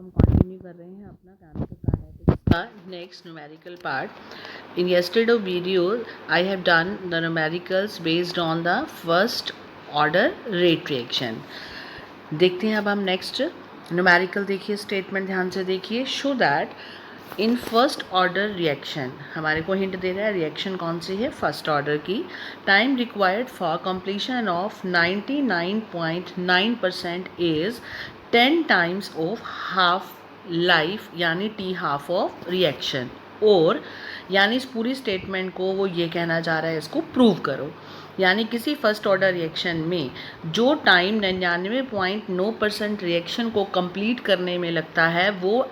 हम कंटिन्यू कर रहे हैं अपना केमिकल काइनेटिक्स का next numerical part. In yesterday video I have done the numericals based on the first order rate reaction. देखते हैं अब हम नेक्स्ट न्यूमेरिकल. देखिए स्टेटमेंट ध्यान से देखिए. Show that in first order reaction, हमारे को हिंट दे रहा है रिएक्शन कौन सी है, फर्स्ट ऑर्डर की. Time required for completion of 99.9% is 10 times of half life यानी टी हाफ ऑफ रिएक्शन. और यानी इस पूरी स्टेटमेंट को वो ये कहना चाह रहा है इसको प्रूव करो. यानी किसी फर्स्ट ऑर्डर रिएक्शन में जो टाइम 99.9% रिएक्शन को कंप्लीट करने में लगता है वो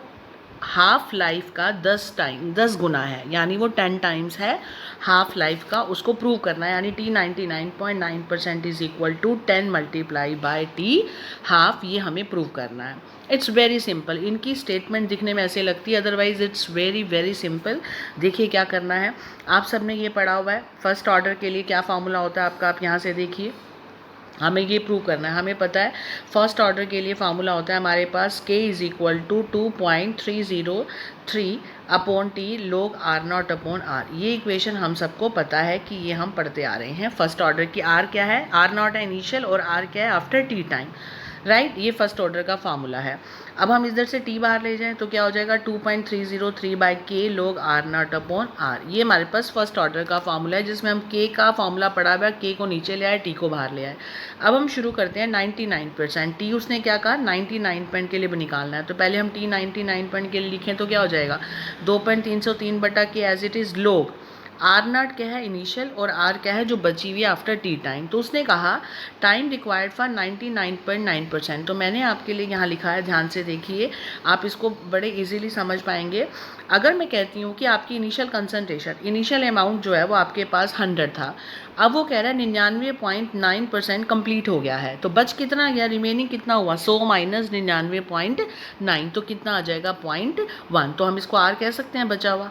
हाफ लाइफ का 10 गुना है, यानी वो 10 टाइम्स है हाफ लाइफ का. उसको प्रूव करना है. यानी T 99.9% is equal to 10 multiply by T half. ये हमें प्रूव करना है. It's very simple. इनकी स्टेटमेंट दिखने में ऐसे लगती है, otherwise it's very very simple. देखिए क्या करना है. आप सबने ये पढ़ा हुआ है फर्स्ट ऑर्डर के लिए क्या फार्मूला होता है आपका. आप यहाँ से देखिए, हमें ये प्रूव करना है. हमें पता है फर्स्ट ऑर्डर के लिए फार्मूला होता है हमारे पास k is equal to 2.303 upon T log r not upon r. ये इक्वेशन हम सबको पता है कि ये हम पढ़ते आ रहे हैं. फर्स्ट ऑर्डर की r क्या है, r नॉट है इनिशियल और r क्या है आफ्टर टी टाइम, राइट. ये फर्स्ट ऑर्डर का फार्मूला है. अब हम इधर से टी बाहर ले जाएं तो क्या हो जाएगा 2.303 by K log r not upon r. ये हमारे पास फर्स्ट ऑर्डर का फार्मूला है जिसमें हम k का फार्मूला पढ़ा हुआ है, k को नीचे ले आए टी को बाहर ले आए. अब हम शुरू करते हैं 99%. टी उसने क्या कहा 99 के लिए निकालना है, तो पहले हम टी 99 के लिए लिखें तो क्या हो जाएगा 2.303 बटा K as it is log R not क्या है इनिशियल और आर क्या है जो बची हुई आफ्टर टी टाइम. तो उसने कहा टाइम रिक्वायर्ड फॉर 99.9%. तो मैंने आपके लिए यहाँ लिखा है, ध्यान से देखिए, आप इसको बड़े इजीली समझ पाएंगे. अगर मैं कहती हूँ कि आपकी इनिशियल कंसनट्रेशन, इनिशियल अमाउंट जो है वो आपके पास 100 था, अब वो कह रहा है 99.9% कंप्लीट हो गया है, तो बच कितना गया, रिमेनिंग कितना हुआ 100 माइनस 99.9, तो कितना आ जाएगा 0.1. तो हम इसको आर कह सकते हैं बचा हुआ.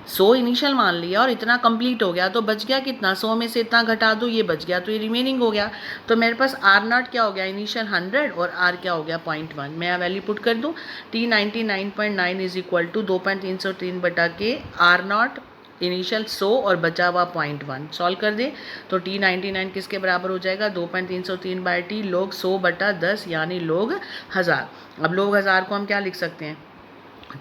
100 इनिशियल मान लिया और इतना कंप्लीट हो गया, तो बच गया कितना, 100 में से इतना घटा दो ये बच गया, तो ये रिमेनिंग हो गया. तो मेरे पास आर नॉट क्या हो गया इनिशियल 100 और आर क्या हो गया 0.1. मैं यहाँ वैल्यू पुट कर दूँ. टी 99.9 इज इक्वल टू 2.303 बटा के आर नॉट इनिशियल 100 और बचा हुआ 0.1. सॉल्व कर दे तो टी 99 किसके बराबर हो जाएगा 2.303 बाई टी log 100 बटा 10 यानी log 1000. अब log 1000 को हम क्या लिख सकते हैं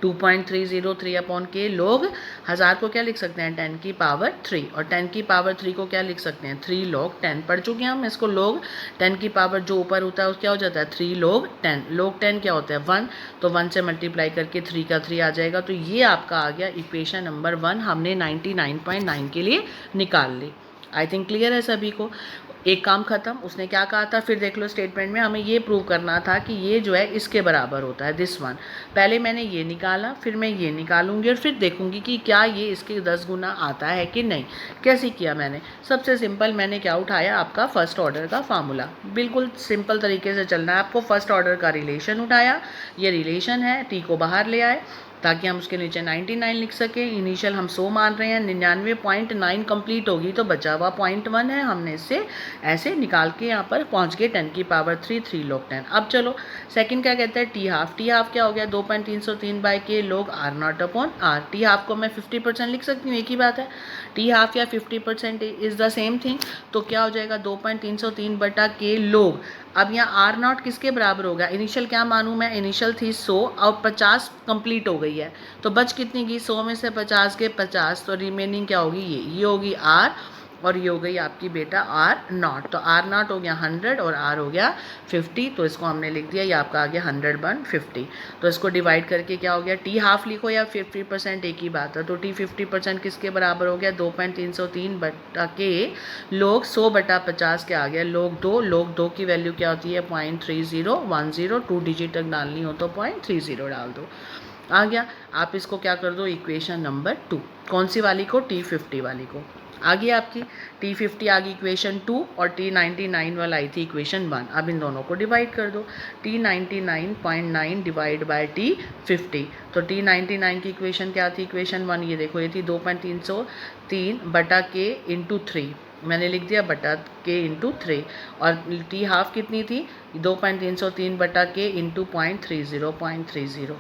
2.303 अपॉन के log 1000 को क्या लिख सकते हैं 10 की पावर 3, और 10 की पावर 3 को क्या लिख सकते हैं 3 log 10. पढ़ चुके हैं हम इसको. log 10 की पावर जो ऊपर होता है वो क्या हो जाता है 3 log 10. log 10 क्या होता है 1, तो 1 से मल्टीप्लाई करके 3 का 3 आ जाएगा. तो ये आपका आ गया इक्वेशन नंबर 1. हमने 99.9 के लिए निकाल ली. आई थिंक क्लियर है सभी को. एक काम खत्म. उसने क्या कहा था फिर देख लो स्टेटमेंट में, हमें ये प्रूव करना था कि ये जो है इसके बराबर होता है दिस वन. पहले मैंने ये निकाला, फिर मैं ये निकालूंगी और फिर देखूंगी कि क्या ये इसके 10 गुना आता है कि नहीं. कैसे किया मैंने, सबसे सिंपल मैंने क्या उठाया आपका फर्स्ट ऑर्डर का फार्मूला. बिल्कुल सिंपल तरीके से चलना है आपको. फर्स्ट ऑर्डर का रिलेशन उठाया, ये रिलेशन है, टी को बाहर ले आए ताकि हम उसके नीचे 99 लिख सकें. इनिशियल हम 100 मान रहे हैं, 99.9 कंप्लीट होगी तो बचा हुआ 0.1 है. हमने इससे ऐसे निकाल के यहाँ पर पहुँच गए 10 की पावर 3 log 10. अब चलो सेकंड क्या कहता है टी हाफ. टी हाफ क्या हो गया 2.303 by K log R not upon R. T half को मैं 50% लिख सकती हूँ, एक ही बात है. टी हाफ या 50% इज़ द सेम थिंग. तो क्या हो जाएगा 2.303 बटा के log. अब यहाँ आर नॉट किसके बराबर होगा, इनिशियल क्या मानूँ मैं, इनिशियल थी 100 और 50 कंप्लीट हो गई है, तो बच कितनी गई 100 में से 50 के 50, तो रिमेनिंग क्या होगी ये होगी आर और ये हो गई आपकी बेटा आर नॉट. तो आर नॉट हो गया 100 और आर हो गया 50. तो इसको हमने लिख दिया, ये आपका आ गया 100 बन 50. तो इसको डिवाइड करके क्या हो गया, टी हाफ लिखो या 50% एक ही बात है. तो टी 50% किसके बराबर हो गया 2.303 बटा के log 100 बटा 50 क्या आ गया log 2. log 2 की वैल्यू क्या होती है 0.3010. 2 डिजिट तक डालनी हो तो 0.30 डाल दो, आ गया. आप इसको क्या कर दो इक्वेशन नंबर 2. कौन सी वाली को, टी 50 वाली को. आ गई आपकी टी 50 आ गई इक्वेशन 2 और टी 99 वाला आई थी इक्वेशन 1. अब इन दोनों को डिवाइड कर दो. T 99.9 divide by T 50. तो टी 99 की इक्वेशन क्या थी इक्वेशन 1, ये देखो ये थी 2.303 बटा के इंटू 3. मैंने लिख दिया बटा के इंटू 3, और टी हाफ कितनी थी 2.303 बटा के इंटू 0.30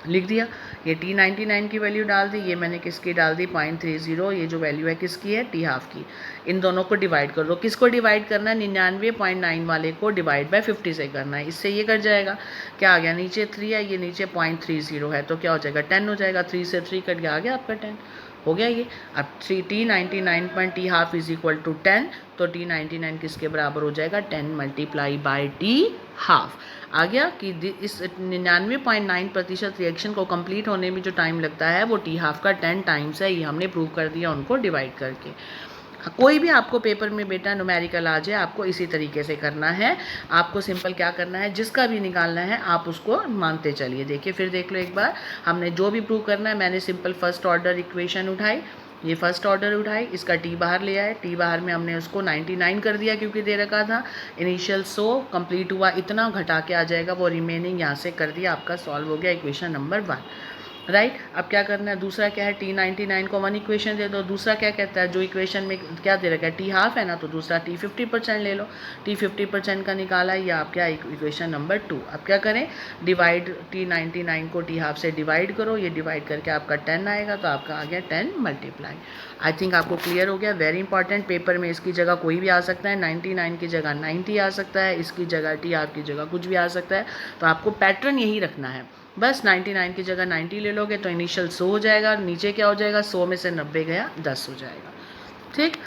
लिख दिया। ये T99 की वैल्यू डाल दी, ये मैंने किसकी डाल दी 0.30, ये जो वैल्यू है किसकी है टी हाफ की। इन दोनों को डिवाइड कर दो, किसको डिवाइड करना है 99.9 वाले को डिवाइड बाय 50 से करना है, इससे ये कट जाएगा। क्या आ गया नीचे 3 है, ये नीचे 0.30 है, तो क्या हो जाएगा 10 हो जाएगा, 3 से 3 कट गया, आ गया आपका 10 हो गया ये। अब T99 point T half is equal to 10, तो T99 किसके बराबर हो जाएगा 10 मल्टीप्लाई बाई टी हाफ। आ गया कि इस 99.9% रिएक्शन को कंप्लीट होने में जो टाइम लगता है वो टी हाफ का 10 टाइम्स है, ये हमने प्रूव कर दिया उनको डिवाइड करके। कोई भी आपको पेपर में बेटा न्यूमेरिकल आ जाए, आपको इसी तरीके से करना है। आपको सिंपल क्या करना है, जिसका भी निकालना है आप उसको मानते चलिए। देखिए फिर देख लो एक बार, हमने जो भी प्रूव करना है, मैंने सिंपल फर्स्ट ऑर्डर इक्वेशन उठाई, ये फर्स्ट ऑर्डर उठाई, इसका टी बाहर ले आए, टी बाहर में हमने उसको 99 कर दिया क्योंकि दे रखा था। इनिशियल 100 कंप्लीट हुआ, इतना घटा के आ जाएगा, वो रिमेनिंग यहाँ से कर दिया, आपका सॉल्व हो गया इक्वेशन नंबर 1। राइट, अब क्या करना है, दूसरा क्या है T99 को 1 इक्वेशन दे दो। दूसरा क्या कहता है, जो इक्वेशन में क्या दे रखा है टी हाफ है ना, तो दूसरा T 50% ले लो, T 50% का निकाला, ये आप क्या इक्वेशन नंबर 2। अब क्या करें, डिवाइड T99 को टी हाफ से डिवाइड करो, ये डिवाइड करके आपका 10 आएगा, तो आपका आ गया 10 मल्टीप्लाई। आई थिंक आपको क्लियर हो गया। वेरी इंपॉर्टेंट, पेपर में इसकी जगह कोई भी आ सकता है, 99 की जगह 90 आ सकता है, इसकी जगह टी हाफ की जगह कुछ भी आ सकता है, तो आपको पैटर्न यही रखना है। बस 99 की जगह 90 ले लोगे तो इनिशियल 100 हो जाएगा, नीचे क्या हो जाएगा 100 में से 90 गया 10 हो जाएगा। ठीक,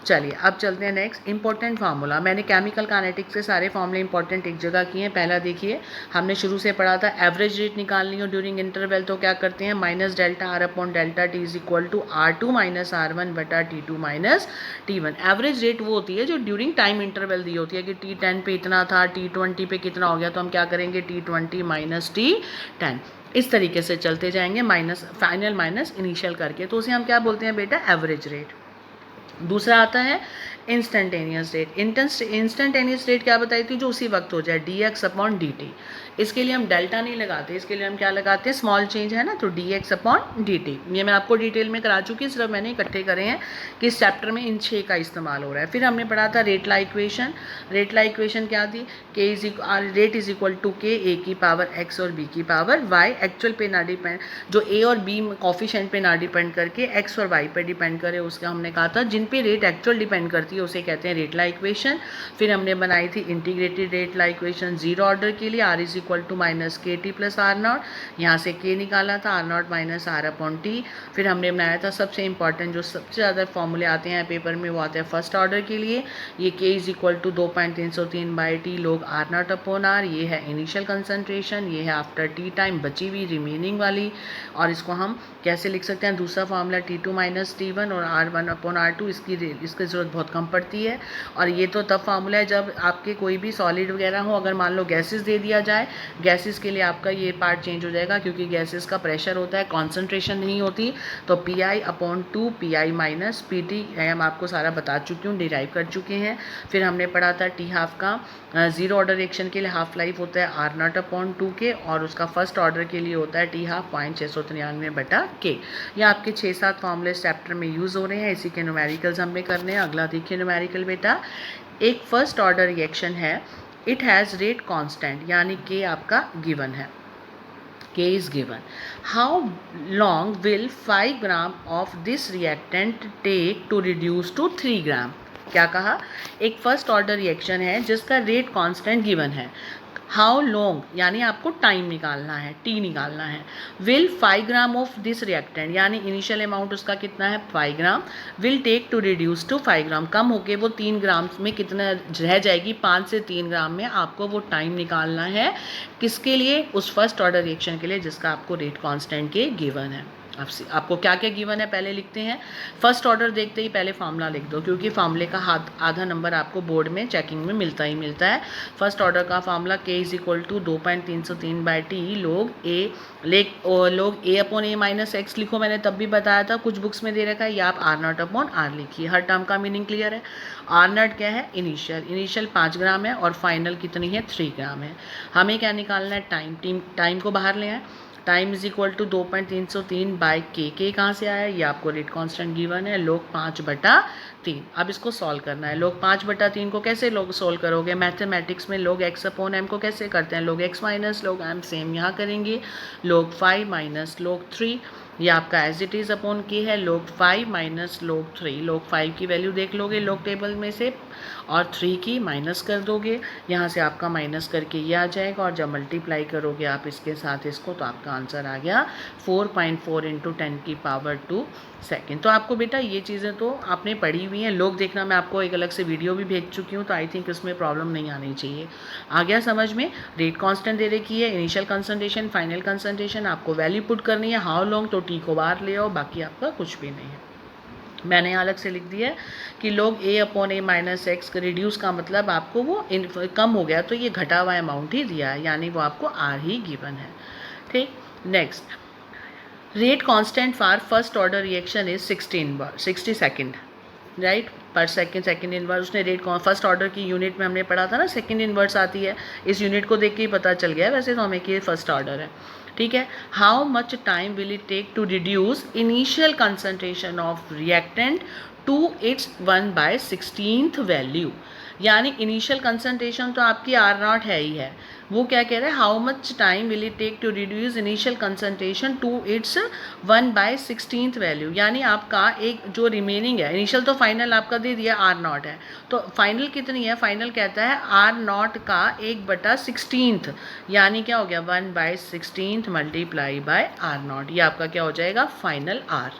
चलिए अब चलते हैं नेक्स्ट इंपॉर्टेंट फार्मूला। मैंने केमिकल काइनेटिक्स के सारे फार्मूले इंपॉर्टेंट एक जगह किए हैं। पहला देखिए, हमने शुरू से पढ़ा था एवरेज रेट निकालनी हो ड्यूरिंग इंटरवल, तो क्या करते हैं minus delta R upon delta T is equal to R2 minus R1 बटा T2 minus T1। Average rate वो होती है जो ड्यूरिंग टाइम इंटरवल दी होती है कि T10 पे इतना था, T20 पे कितना हो गया, तो हम क्या करेंगे T20 माइनस T10, इस तरीके से चलते जाएंगे, माइनस फाइनल माइनस इनिशियल करके, तो उसे हम क्या बोलते हैं बेटा एवरेज रेट। दूसरा आता है इंस्टेंटेनियस रेट। इंस्टेंटेनियस रेट क्या बताई थी, जो उसी वक्त हो जाए dx अपॉन dt। इसके लिए हम डेल्टा नहीं लगाते, इसके लिए हम क्या लगाते हैं, स्मॉल चेंज है ना, तो dx अपॉन dt। ये मैं आपको डिटेल में करा चुकी हूँ, सिर्फ मैंने इकट्ठे करे हैं कि इस चैप्टर में इन 6 का इस्तेमाल हो रहा है। फिर हमने पढ़ा था रेटला इक्वेशन। रेटला इक्वेशन क्या थी, रेट इज इक्वल टू के ए की पावर x और b की पावर y। एक्चुअल पे ना डिपेंड, जो a और b कॉफिशेंट पे ना डिपेंड करके x और y पे डिपेंड करे, उसका हमने कहा था जिन पे रेट एक्चुअल डिपेंड करती है उसे कहते हैं रेटला इक्वेशन। फिर हमने बनाई थी integrated rate law equation zero order के लिए, r is equal to minus K T plus R not, यहाँ से k निकाला था R not minus R upon T. फिर हमने बनाया था सबसे इंपॉर्टेंट, जो सबसे ज़्यादा फॉर्मूले आते हैं पेपर में, वो आते हैं फर्स्ट ऑर्डर के लिए, ये k is equal to 2.303 by T log R not upon R, ये है इनिशियल कंसनट्रेशन, ये है आफ्टर टी टाइम बची हुई रिमेनिंग वाली, और इसको हम कैसे लिख सकते हैं, दूसरा फार्मूला T2 माइनस T1 और R1 अपॉन R2, इसकी ज़रूरत बहुत कम पड़ती है। और ये तो तब फार्मूला है जब आपके कोई भी सॉलिड वगैरह हो, अगर मान लो गैसेस दे दिया जाए, गैसेस के लिए आपका ये पार्ट चेंज हो जाएगा क्योंकि गैसेस का प्रेशर होता है, कॉन्सेंट्रेशन नहीं होती, तो PI upon 2 PI minus PT हम आपको सारा बता चुकी हूँ, डिराइव कर चुके हैं। फिर हमने पढ़ा था टी हाफ का जीरो ऑर्डर रिएक्शन के लिए हाफ लाइफ होता है R नॉट अपॉन 2 के, और उसका फर्स्ट ऑर्डर के लिए होता है टी हाफ 0.693 बटा के। ये आपके 6-7 फॉर्मूले चैप्टर में यूज़ हो रहे हैं, इसी के न्यूमेरिकल्स हमने करने हैं। अगला देखिए न्यूमेरिकल बेटा, एक फर्स्ट ऑर्डर रिएक्शन है, इट हैज़ रेट कांस्टेंट, यानी के आपका गिवन है, K is given. How long will 5 gram of this reactant take to reduce to 3 gram? क्या कहा, एक फर्स्ट ऑर्डर रिएक्शन है जिसका रेट कांस्टेंट गिवन है, हाउ लॉन्ग यानी आपको टाइम निकालना है, टी निकालना है, will 5 gram of this reactant यानी इनिशियल अमाउंट उसका कितना है 5 gram, will take to reduce to 5 gram, कम होके वो 3 ग्राम में कितना रह जाएगी, 5 से 3 ग्राम में आपको वो टाइम निकालना है, किसके लिए, उस फर्स्ट ऑर्डर रिएक्शन के लिए जिसका आपको रेट कांस्टेंट के गिवन है। आपको क्या क्या गिवन है पहले लिखते हैं। फर्स्ट ऑर्डर देखते ही पहले फार्मूला लिख दो, क्योंकि फार्मूले का आधा नंबर आपको बोर्ड में चेकिंग में मिलता ही मिलता है। फर्स्ट ऑर्डर का formula K is equal to 2.303 by T log A upon A minus x लिखो, मैंने तब भी बताया था, कुछ बुक्स में दे रखा है, या आप R नॉट अपॉन R लिखिए, हर टर्म का मीनिंग क्लियर है। R नॉट क्या है, इनिशियल 5 ग्राम है और फाइनल कितनी है 3 ग्राम है। हमें क्या निकालना है, टाइम को बाहर ले आए, time is equal to 2.303 by K कहाँ से आया, ये आपको रेट कांस्टेंट गिवन है, log 5/3। अब इसको सॉल्व करना है। log 5/3 को कैसे लोग सॉल्व करोगे, मैथमेटिक्स में log x अपॉन m को कैसे करते हैं, log x minus log m, same यहाँ करेंगे, log 5 माइनस log 3, ये आपका एज इट इज़ अपॉन के है, log 5 माइनस log 3, log 5 की वैल्यू देख लोगे log टेबल में से और 3 की माइनस कर दोगे, यहाँ से आपका माइनस करके ये आ जाएगा, और जब मल्टीप्लाई करोगे आप इसके साथ इसको, तो आपका आंसर आ गया 4.4 × 10⁻²। तो आपको बेटा ये चीज़ें तो आपने पढ़ी हुई हैं, लोग देखना मैं आपको एक अलग से वीडियो भी भेज चुकी हूँ, तो आई थिंक इसमें प्रॉब्लम नहीं आनी चाहिए। आ गया समझ में। रेट कांस्टेंट दे रखी है, इनिशियल कंसंट्रेशन, फाइनल कंसंट्रेशन, आपको वैल्यू पुट करनी है, हाउ लॉन्ग, तो टी को बाहर ले आओ, बाकी आपका कुछ भी नहीं है। मैंने अलग से लिख दिया है कि log a upon a minus x reduce का मतलब आपको वो कम हो गया, तो ये घटा हुआ अमाउंट ही दिया है, यानी वो आपको r ही गिवन है। ठीक, next, rate constant for first order reaction is 60 second, right, पर सेकेंड इनवर्स। उसने रेट फर्स्ट ऑर्डर की यूनिट में हमने पढ़ा था ना, सेकेंड इनवर्स आती है, इस यूनिट को देख के ही पता चल गया है वैसे तो हमें कि ये फर्स्ट ऑर्डर है। ठीक है, how much time will it take to reduce initial concentration of reactant to its 1/16 value, यानी इनिशियल कंसंट्रेशन तो आपकी R0 है ही है, वो क्या कह रहा है, how much time will it take to reduce initial concentration to its 1/16 value, यानी आपका एक जो रिमेनिंग है, इनिशियल तो फाइनल आपका दे दिया R0 है, तो फाइनल कितनी है, फाइनल कहता है R0 का 1/16, यानी क्या हो गया 1/16 मल्टीप्लाई बाय R0, ये आपका क्या हो जाएगा फाइनल R।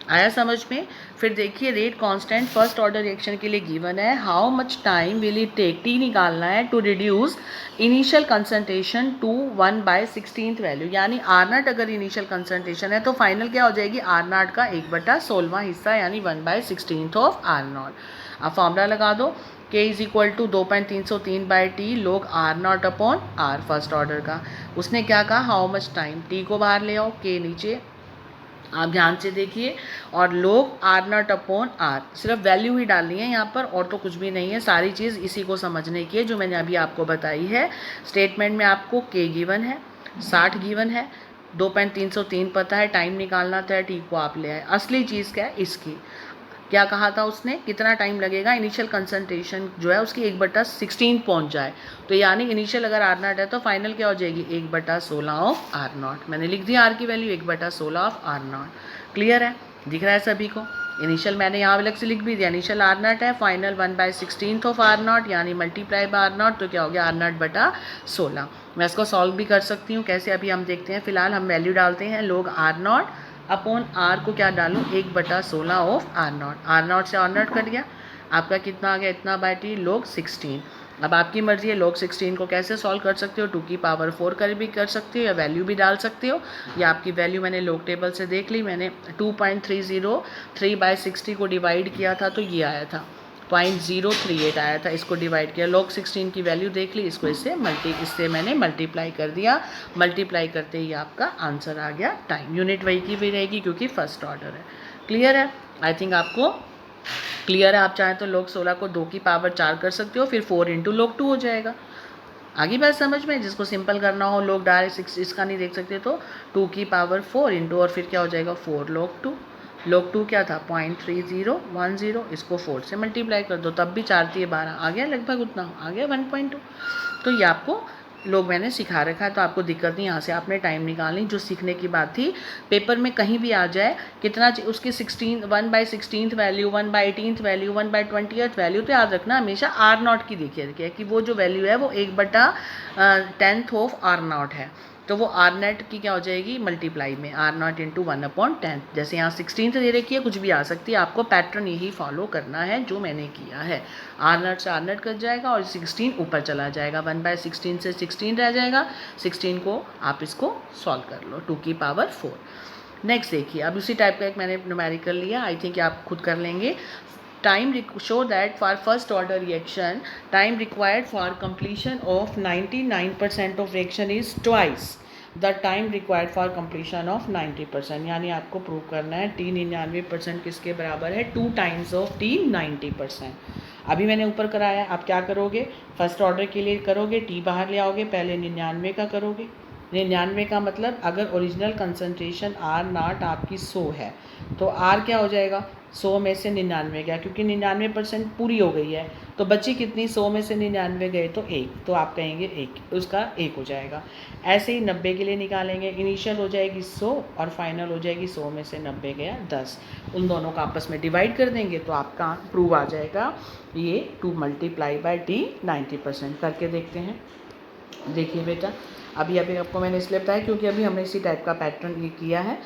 आया समझ में। फिर देखिए rate constant first order reaction के लिए गिवन है, how much time will it take, T निकालना है, to reduce initial concentration to 1/16 value, यानी R0 अगर इनिशियल कंसंट्रेशन है तो फाइनल क्या हो जाएगी R0 का 1/16वां हिस्सा, यानी 1/16 ऑफ R0। अब फॉर्मूला लगा दो, k is equal to 2.303/t log R0 upon R first order का। उसने क्या कहा, हाउ मच टाइम, t को बाहर ले आओ, k नीचे, आप ध्यान से देखिए, और लोग R0 अपॉन R, सिर्फ वैल्यू ही डालनी है यहाँ पर, और तो कुछ भी नहीं है, सारी चीज़ इसी को समझने की है जो मैंने अभी आपको बताई है। स्टेटमेंट में आपको K गिवन है, 60 गिवन है, 2.303 पता है, टाइम निकालना था, T को आप ले आए। असली चीज़ क्या है इसकी, क्या कहा था उसने, कितना टाइम लगेगा इनिशियल कंसंट्रेशन जो है उसकी 1/16 पहुंच जाए, तो यानी इनिशियल अगर R0 है तो फाइनल क्या हो जाएगी 1/16 ऑफ R0। मैंने लिख दिया R की वैल्यू 1/16 ऑफ R0। क्लियर है, दिख रहा है सभी को। इनिशियल मैंने यहाँ अलग से लिख भी दिया, इनिशियल R0 है, फाइनल 1/16 ऑफ R0, यानी मल्टीप्लाई बाय R0, तो क्या हो गया R0/16। मैं इसको सॉल्व भी कर सकती हूँ, कैसे अभी हम देखते हैं। फिलहाल हम वैल्यू डालते हैं, लोग R0 अपॉन R को क्या डालूँ 1/16 ऑफ R0, R0 से R0 कट गया, आपका कितना आ गया, इतना बाय टी log 16। अब आपकी मर्जी है, log 16 को कैसे सॉल्व कर सकते हो, 2 की पावर 4 कर भी कर सकते हो, या वैल्यू भी डाल सकते हो, या आपकी वैल्यू मैंने log टेबल से देख ली, मैंने 2.303/60 को डिवाइड किया था तो ये आया था 0.038 आया था, इसको डिवाइड किया, log 16 की वैल्यू देख ली, इसको इससे मैंने मल्टीप्लाई कर दिया, मल्टीप्लाई करते ही आपका आंसर आ गया टाइम। यूनिट वही की भी रहेगी क्योंकि फर्स्ट ऑर्डर है। क्लियर है, आई थिंक आपको क्लियर है। आप चाहें तो log 16 को 2 की पावर 4 कर सकते हो, फिर 4 × log 2 हो जाएगा। आगे बात समझ में, जिसको सिंपल करना हो लोग डायरेक्ट इसका नहीं देख सकते तो 2 की पावर 4 × और फिर क्या हो जाएगा 4 log 2। log 2 क्या था 0.3010, इसको 4 से मल्टीप्लाई कर दो, तब भी 4×3=12 आ गया, लगभग उतना आ गया 1.2। तो ये आपको लोग मैंने सिखा रखा है, तो आपको दिक्कत नहीं, यहाँ से आपने टाइम निकालनी, जो सीखने की बात थी। पेपर में कहीं भी आ जाए कितना उसकी 1/16 वैल्यू, 1/18 वैल्यू, 1/20 वैल्यू, तो याद रखना हमेशा R0 की देखिए कि वो जो वैल्यू है वो 1/10 ऑफ R0 है, तो वो R0 की क्या हो जाएगी मल्टीप्लाई में, R0 × 1/10। जैसे यहाँ 16 दे रखी है, कुछ भी आ सकती है, आपको पैटर्न यही फॉलो करना है जो मैंने किया है। R0 से R0 कट जाएगा और 16 ऊपर चला जाएगा, 1/16 से 16 रह जाएगा, 16 को आप इसको सॉल्व कर लो 2 की पावर 4। नेक्स्ट देखिए, अब उसी टाइप का एक मैंने न्यूमेरिकल लिया, आई थिंक आप खुद कर लेंगे। Time show that for first order reaction, time required for completion of 99% of reaction is twice the time required for completion of 90%, यानी आपको प्रूव करना है T 99% किसके बराबर है, 2 times of T 90%। अभी मैंने ऊपर कराया, आप क्या करोगे फर्स्ट ऑर्डर के लिए करोगे, T बाहर ले आओगे, पहले 99 का करोगे, 99 का मतलब अगर ओरिजिनल कंसंट्रेशन आर नॉट आपकी 100 है तो आर क्या हो जाएगा, 100 में से 99 गया, क्योंकि 99% पूरी हो गई है तो बची कितनी, 100 में से 99 गए तो 1, तो आप कहेंगे 1, उसका 1 हो जाएगा। ऐसे ही 90 के लिए निकालेंगे, इनिशियल हो जाएगी 100 और फाइनल हो जाएगी 100 में से 90 गया 10, उन दोनों को आपस में डिवाइड कर देंगे तो आपका प्रूव आ जाएगा ये 2 मल्टीप्लाई बाई टी 90%। करके देखते हैं। देखिए बेटा, अभी आपको मैंने इसलिए बताया क्योंकि अभी हमने इसी टाइप का पैटर्न ये किया है,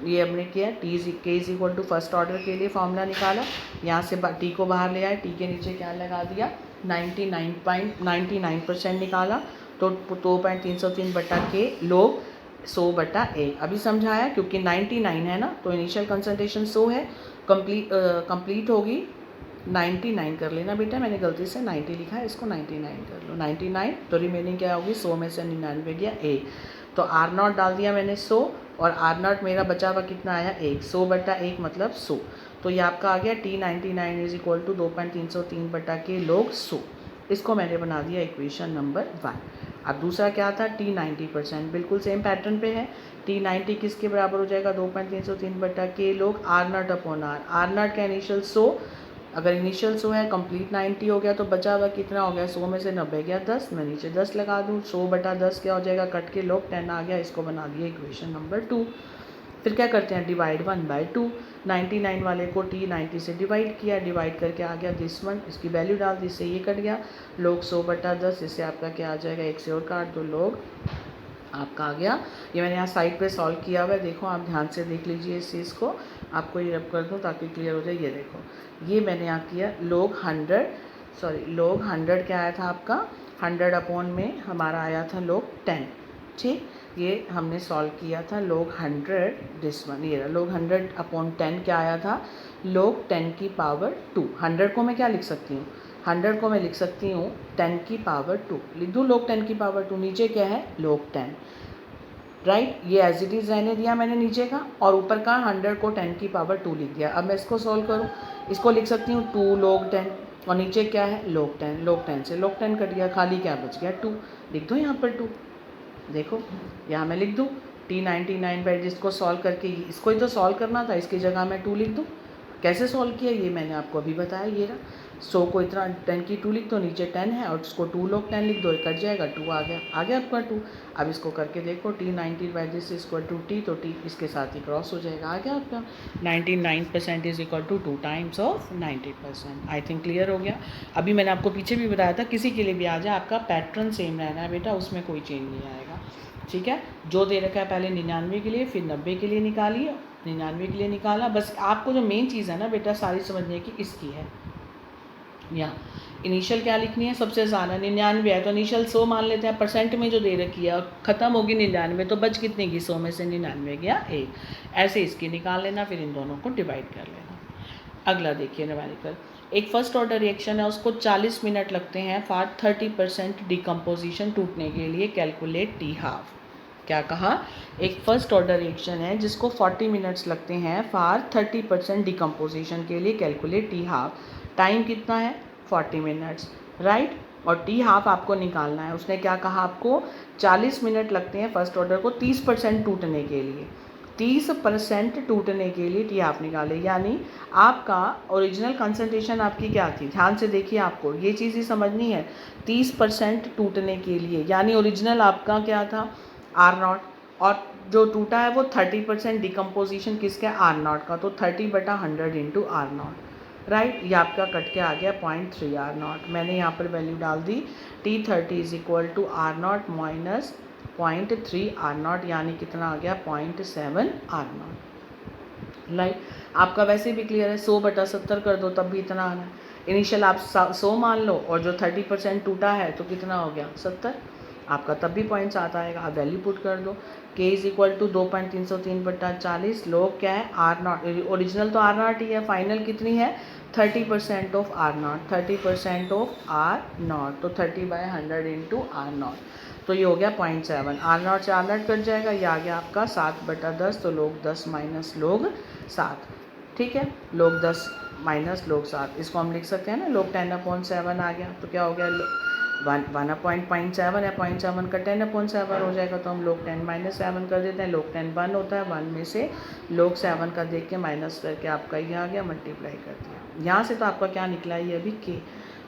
ये हमने किया K is equal to first order के लिए फॉर्मूला निकाला, यहाँ से टी को बाहर ले आए, टी के नीचे क्या लगा दिया 99% निकाला, तो 2.303 बटा के लोग 100/1। अभी समझाया क्योंकि 99 है ना, तो इनिशियल कंसंट्रेशन 100 है, कंप्लीट होगी 99 कर लेना बेटा, मैंने गलती से 90 लिखा है, इसको 99 कर लो, 99, तो रिमेनिंग क्या होगी 100 में से 99 गया 1, तो आर नॉट डाल दिया मैंने 100 और आर नॉट मेरा बचा हुआ कितना आया 1, 100/1 मतलब 100, तो ये आपका आ गया T99 इज इक्वल टू 2.303 बटा के लोग 100, इसको मैंने बना दिया इक्वेशन नंबर 1। अब दूसरा क्या था T90%, बिल्कुल सेम पैटर्न पे है, T90 किसके बराबर हो जाएगा 2.303 बटा K log R not upon R, R not का इनिशियल 100, अगर इनिशियल 100 है कंप्लीट 90 हो गया तो बचा हुआ कितना हो गया 100 में से 90 गया 10, मैं नीचे 10 लगा दूँ, 100/10 क्या हो जाएगा कट के लोग 10 आ गया, इसको बना दिया इक्वेशन नंबर 2। फिर क्या करते हैं डिवाइड 1/2, 99 वाले को T90 से डिवाइड किया, डिवाइड करके आ गया दिस वन, इसकी वैल्यू डाल दी, इससे ये कट गया लोग 100/10, इससे आपका क्या आ जाएगा, एक से और काट दो लोग आपका आ गया। ये मैंने यहाँ साइड पे सॉल्व किया हुआ है, देखो आप ध्यान से देख लीजिए इस चीज़ को, आपको ये रब कर दूँ ताकि क्लियर हो जाए। ये देखो ये मैंने यहाँ किया लोग 100 क्या आया था आपका 100 अपॉन में हमारा आया था लोग 10, ठीक, ये हमने सॉल्व किया था लोग 100 दिस वन, ये लोग 100 अपॉन 10 क्या आया था लोग 10 की पावर 2, 100 को मैं क्या लिख सकती हूँ 100 को मैं लिख सकती हूँ 10 की पावर 2, लिख दूँ लोग 10 की पावर 2, नीचे क्या है लोग 10, राइट, ये एज इट इज़ रहने दिया मैंने नीचे का, और ऊपर का 100 को 10 की पावर 2 लिख दिया। अब मैं इसको सॉल्व करूँ, इसको लिख सकती हूँ 2 log 10 और नीचे क्या है log 10 से log 10 कट गया, खाली क्या बच गया 2, लिख दो यहाँ पर 2, देखो यहाँ मैं लिख दूँ T99 बाई, जिसको सॉल्व करके इसको ही तो सॉल्व करना था, इसकी जगह मैं 2 लिख दूँ। कैसे सॉल्व किया ये मैंने आपको अभी बताया, ये रहा 100 को इतना 10 की 2 लिख दो, नीचे 10 है और उसको 2 log 10 लिख दो, कट जाएगा 2 आ गया आपका 2। अब इसको करके देखो T90 by this is equal to T, तो T इसके साथ ही क्रॉस हो जाएगा, आ गया आपका 99% is equal to 2 times of 90%। I think clear हो गया। अभी मैंने आपको पीछे भी बताया था किसी के लिए भी आ जाए आपका पैटर्न सेम रहना है बेटा, उसमें कोई चेंज नहीं आएगा, ठीक है। जो दे रखा है पहले 99 के लिए, फिर 90 के लिए निकालिए, 99 के लिए निकाला, बस आपको जो मेन चीज़ है ना बेटा सारी समझने की इसकी है। यहाँ इनिशियल क्या लिखनी है, सबसे ज़्यादा 99 है तो इनिशियल 100 मान लेते हैं, परसेंट में जो दे रखी है ख़त्म होगी 99, तो बच कितने की 100 में से 99 गया 1, ऐसे इसकी निकाल लेना, फिर इन दोनों को डिवाइड कर लेना। अगला देखिए न्यूमेरिकल, एक फर्स्ट ऑर्डर रिएक्शन है, उसको 40 मिनट लगते हैं फॉर 30% डिकम्पोजिशन टूटने के लिए, कैलकुलेट टी हाफ। क्या कहा, एक फर्स्ट ऑर्डर रिएक्शन है जिसको 40 मिनट्स लगते हैं फॉर 30% डिकम्पोजिशन के लिए, कैलकुलेट टी हाफ, टाइम कितना है 40 मिनट्स, राइट, और टी हाफ आपको निकालना है। उसने क्या कहा आपको 40 मिनट लगते हैं फर्स्ट ऑर्डर को 30% टूटने के लिए, 30% टूटने के लिए टी हाफ निकाले, यानी आपका ओरिजिनल कंसंट्रेशन आपकी क्या थी, ध्यान से देखिए आपको ये चीज़ ही समझनी है, 30% टूटने के लिए, यानी ओरिजिनल आपका क्या था आर नॉट, और जो टूटा है वो 30% डिकम्पोजिशन किसका आर नॉट का, तो 30/100 इंटू आर नॉट, राइट, ये आपका कट के आ गया 0.3 आर नॉट। मैंने यहाँ पर वैल्यू डाल दी T30 is equal to R not minus 0.3 R not, यानी कितना आ गया 0.7 आर नॉट, राइट। आपका वैसे भी क्लियर है, 100/70 कर दो तब भी इतना आना है, इनिशियल आप 100 मान लो और जो 30% टूटा है तो कितना हो गया 70, आपका तब भी 0.7 आएगा। आप वैल्यू पुट कर दो, K is equal to 2.303/40, log क्या है आर नॉट, ओरिजिनल तो आर नॉट ही है, फाइनल कितनी है 30% of R not, 30% of R not, तो 30/100 इंटू आर नॉट, तो ये हो गया 0.7, आर नॉट से आर नॉट कट जाएगा, ये आ गया आपका 7/10, तो लोग 10 माइनस लोग 7, ठीक है, लोग 10 माइनस लोग 7, इसको हम लिख सकते हैं ना, लोग 10/7 आ गया, तो क्या हो गया वन अपॉइंट 0.7 है, 0.7 का 10/7 हो जाएगा, तो हम log 10-7 कर देते हैं। log 10 1 होता है, 1 में से log 7 का देख के माइनस करके आपका ये आ गया, मल्टीप्लाई कर दिया। यहाँ से तो आपका क्या निकला ये अभी के।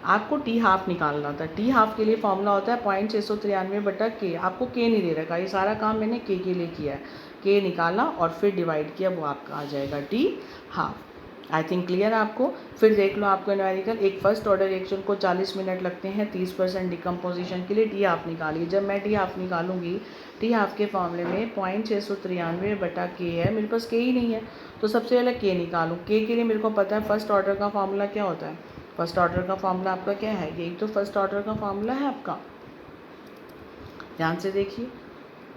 आपको टी हाफ निकालना था। टी हाफ के लिए फॉर्मूला होता है 0.693/k। आपको के नहीं दे रखा, ये सारा काम मैंने के लिए किया है। के निकाला और फिर डिवाइड किया, वो आपका आ जाएगा टी हाफ। आई थिंक क्लियर है आपको। फिर देख लो आपको न्यूमेरिकल, एक फर्स्ट ऑर्डर रिएक्शन को 40 मिनट लगते हैं 30% डिकम्पोजिशन के लिए। टी हाफ निकालिए। जब मैं टी हाफ निकालूंगी, टी हाफ के फॉर्मूले में 0.693/k है, मेरे पास के ही नहीं है, तो सबसे पहले के निकालूँ। के लिए मेरे को पता है फर्स्ट ऑर्डर का फॉर्मूला क्या होता है। फर्स्ट ऑर्डर का फॉर्मूला आपका क्या है, यही तो फर्स्ट ऑर्डर का फॉर्मूला है आपका। ध्यान से देखिए,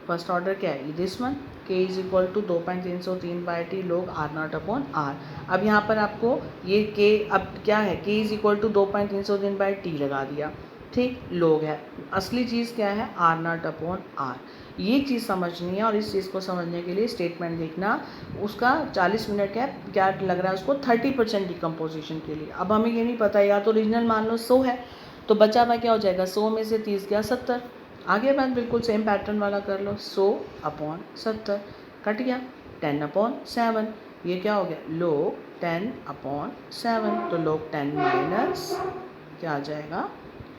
फर्स्ट ऑर्डर क्या है, this one, k is equal to 2.303/t log r0/r। अब यहाँ पर आपको ये k अब क्या है, k is equal to 2.303/t लगा दिया, ठीक, log है। असली चीज़ क्या है, r0/r। ये चीज़ समझनी है, और इस चीज़ को समझने के लिए स्टेटमेंट देखना। उसका 40 मिनट क्या लग रहा है उसको, 30% डिकम्पोजिशन के लिए। अब हमें ये नहीं पता, या तो ओरिजिनल मान लो 100 है, तो बचा हुआ क्या हो जाएगा, 100 में से 30 गया 70। आगे बात बिल्कुल सेम पैटर्न वाला कर लो, 100/70 कट गया, 10/7, ये क्या हो गया, log 10/7, तो log 10 माइनस क्या आ जाएगा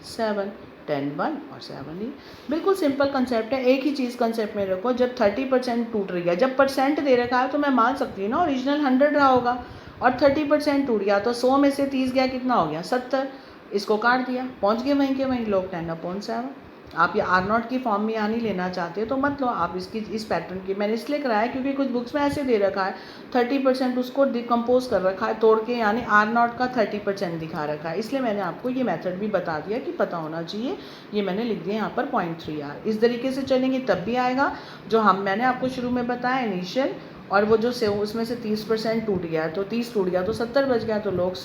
7, 10 1 और 7 ही। बिल्कुल सिंपल कंसेप्ट है, एक ही चीज़ कंसेप्ट में रखो। जब 30% टूट रही है, जब परसेंट दे रखा है तो मैं मान सकती हूँ ना ओरिजिनल 100 रहा होगा और 30% टूट गया, तो 100 में से 30 गया, कितना हो गया 70। इसको काट दिया, पहुँच गए वहीं के वहीं, log 10/7। आप ये R0 की फॉर्म में यहाँ नहीं लेना चाहते तो मत लो, आप इसकी इस पैटर्न की मैंने इसलिए कराया क्योंकि कुछ बुक्स में ऐसे दे रखा है 30% उसको डिकम्पोज कर रखा है तोड़ के, यानी R0 का 30% दिखा रखा है। इसलिए मैंने आपको ये मेथड भी बता दिया कि पता होना चाहिए। ये मैंने लिख दिया यहाँ पर 0.3R। इस तरीके से चलेंगे तब भी आएगा, जो मैंने आपको शुरू में बताया इनिशियल, और वो जो से उसमें से 30% टूट गया, तो 30 टूट गया तो 70 बच गया, तो log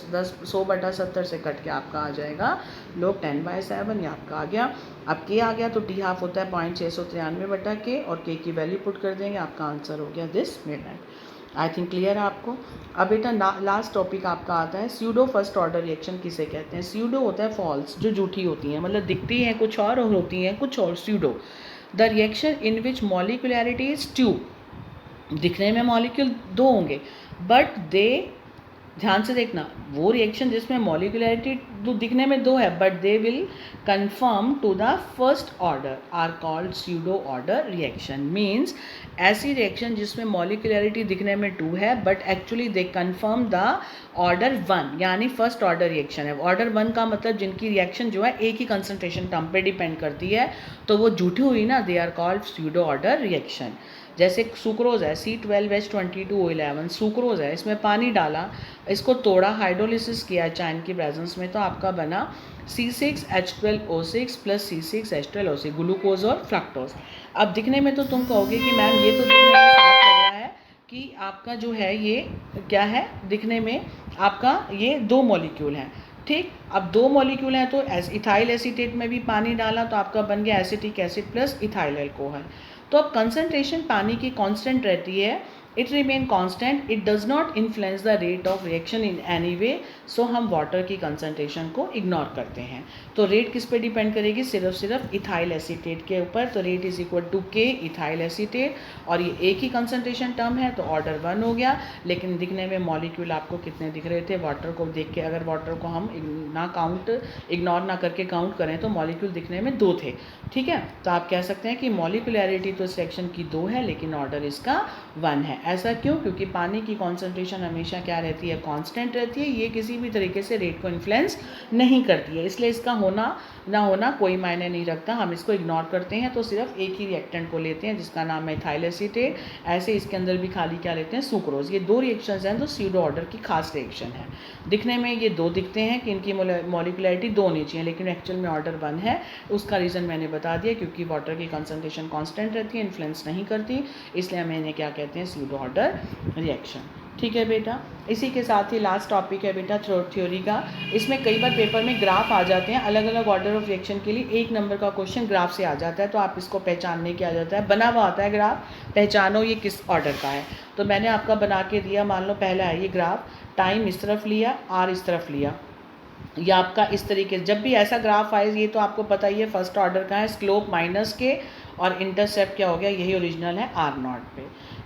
100/70 से कट के आपका आ जाएगा log 10/7, ये आपका आ गया। अब के आ गया तो टी हाफ होता है 0.693/k, और के की वैल्यू पुट कर देंगे, आपका आंसर हो गया this midnight. I think clear है आपको। अब बेटा लास्ट टॉपिक आपका आता है स्यूडो फर्स्ट ऑर्डर रिएक्शन किसे कहते हैं। स्यूडो होता है फॉल्स, जो झूठी होती हैं, मतलब दिखती हैं कुछ और होती हैं कुछ और। Pseudo the reaction in which molecularity is 2, दिखने में मॉलिक्यूल 2 होंगे बट दे, ध्यान से देखना, वो रिएक्शन जिसमें मॉलिक्यूलैरिटी दिखने में 2 है but they will confirm to the first order are called pseudo order reaction. Means ऐसी रिएक्शन जिसमें मॉलिक्यूलैरिटी दिखने में 2 है but actually they confirm the order 1, यानी फर्स्ट ऑर्डर रिएक्शन है। ऑर्डर 1 का मतलब जिनकी रिएक्शन जो है एक ही कंसंट्रेशन टर्म पे डिपेंड करती है, तो वो झूठी हुई ना, they are called pseudo order reaction. जैसे सुक्रोज है C12H22O11, सुक्रोज है, इसमें पानी डाला, इसको तोड़ा, हाइड्रोलिसिस किया चाइन की प्रेजेंस में, तो आपका बना C6H12O6 प्लस C6H12O6, ग्लूकोज और फ्रक्टोज। अब दिखने में तो तुम कहोगे कि मैम ये तो दिखने में साफ लग रहा है कि आपका जो है ये क्या है, दिखने में आपका ये 2 मॉलिक्यूल हैं, ठीक। अब 2 मॉलिक्यूल हैं तो इथाइल एसीटेट में भी पानी डाला तो आपका बन गया acetic acid plus ethyl alcohol. तो अब कंसंट्रेशन पानी की कांस्टेंट रहती है, it remain constant, it does not influence the rate of reaction in any way, so हम वाटर की कंसंट्रेशन को इग्नोर करते हैं। तो रेट किस पे डिपेंड करेगी, सिर्फ इथाइल एसीटेट के ऊपर। तो रेट इज इक्वल टू के इथाइल एसीटेट, और ये एक ही कंसंट्रेशन टर्म है तो ऑर्डर 1 हो गया। लेकिन दिखने में मॉलिक्यूल आपको कितने दिख रहे थे, वाटर को देख के, अगर वाटर को हम इग्नोर ना करके काउंट करें तो मॉलिक्यूल दिखने में 2 थे, ठीक है। तो आप कह सकते हैं कि मॉलिक्यूलैरिटी तो सेक्शन की 2 है लेकिन ऑर्डर इसका 1 है। ऐसा क्यों, क्योंकि पानी की कॉन्सेंट्रेशन हमेशा क्या रहती है, कांस्टेंट रहती है, ये किसी भी तरीके से रेट को इन्फ्लुएंस नहीं करती है, इसलिए इसका होना ना होना कोई मायने नहीं रखता। हम इसको इग्नोर करते हैं तो सिर्फ एक ही रिएक्टेंट को लेते हैं जिसका नाम है इथाइल एसीटेट। ऐसे इसके अंदर भी खाली क्या लेते हैं, सुक्रोज। ये 2 रिएक्शंस हैं तो स्यूडो ऑर्डर की खास रिएक्शन है। दिखने में ये 2 दिखते हैं कि इनकी मॉलिक्यूलैरिटी 2 होनी चाहिए, लेकिन एक्चुअल में ऑर्डर 1 है। उसका रीज़न मैंने बता दिया, क्योंकि वाटर की कंसंट्रेशन कांस्टेंट रहती है, इन्फ्लुएंस नहीं करती, इसलिए हम इन्हें क्या कहते हैं, स्यूडो ऑर्डर रिएक्शन। ठीक है बेटा, इसी के साथ ही लास्ट टॉपिक है बेटा थ्योरी का। इसमें कई बार पेपर में ग्राफ आ जाते हैं, अलग अलग ऑर्डर ऑफ रिएक्शन के लिए 1 नंबर का क्वेश्चन ग्राफ से आ जाता है, तो आप इसको पहचानने के आ जाता है, बना हुआ आता है ग्राफ, पहचानो ये किस ऑर्डर का है। तो मैंने आपका बना के दिया, मान लो पहला है ये ग्राफ, टाइम इस तरफ लिया, आर इस तरफ लिया, ये आपका इस तरीके, जब भी ऐसा ग्राफ आए, ये तो आपको पता ही है फर्स्ट ऑर्डर का है, स्लोप माइनस के और इंटरसेप्ट क्या हो गया, यही ओरिजिनल है आर नॉट पे।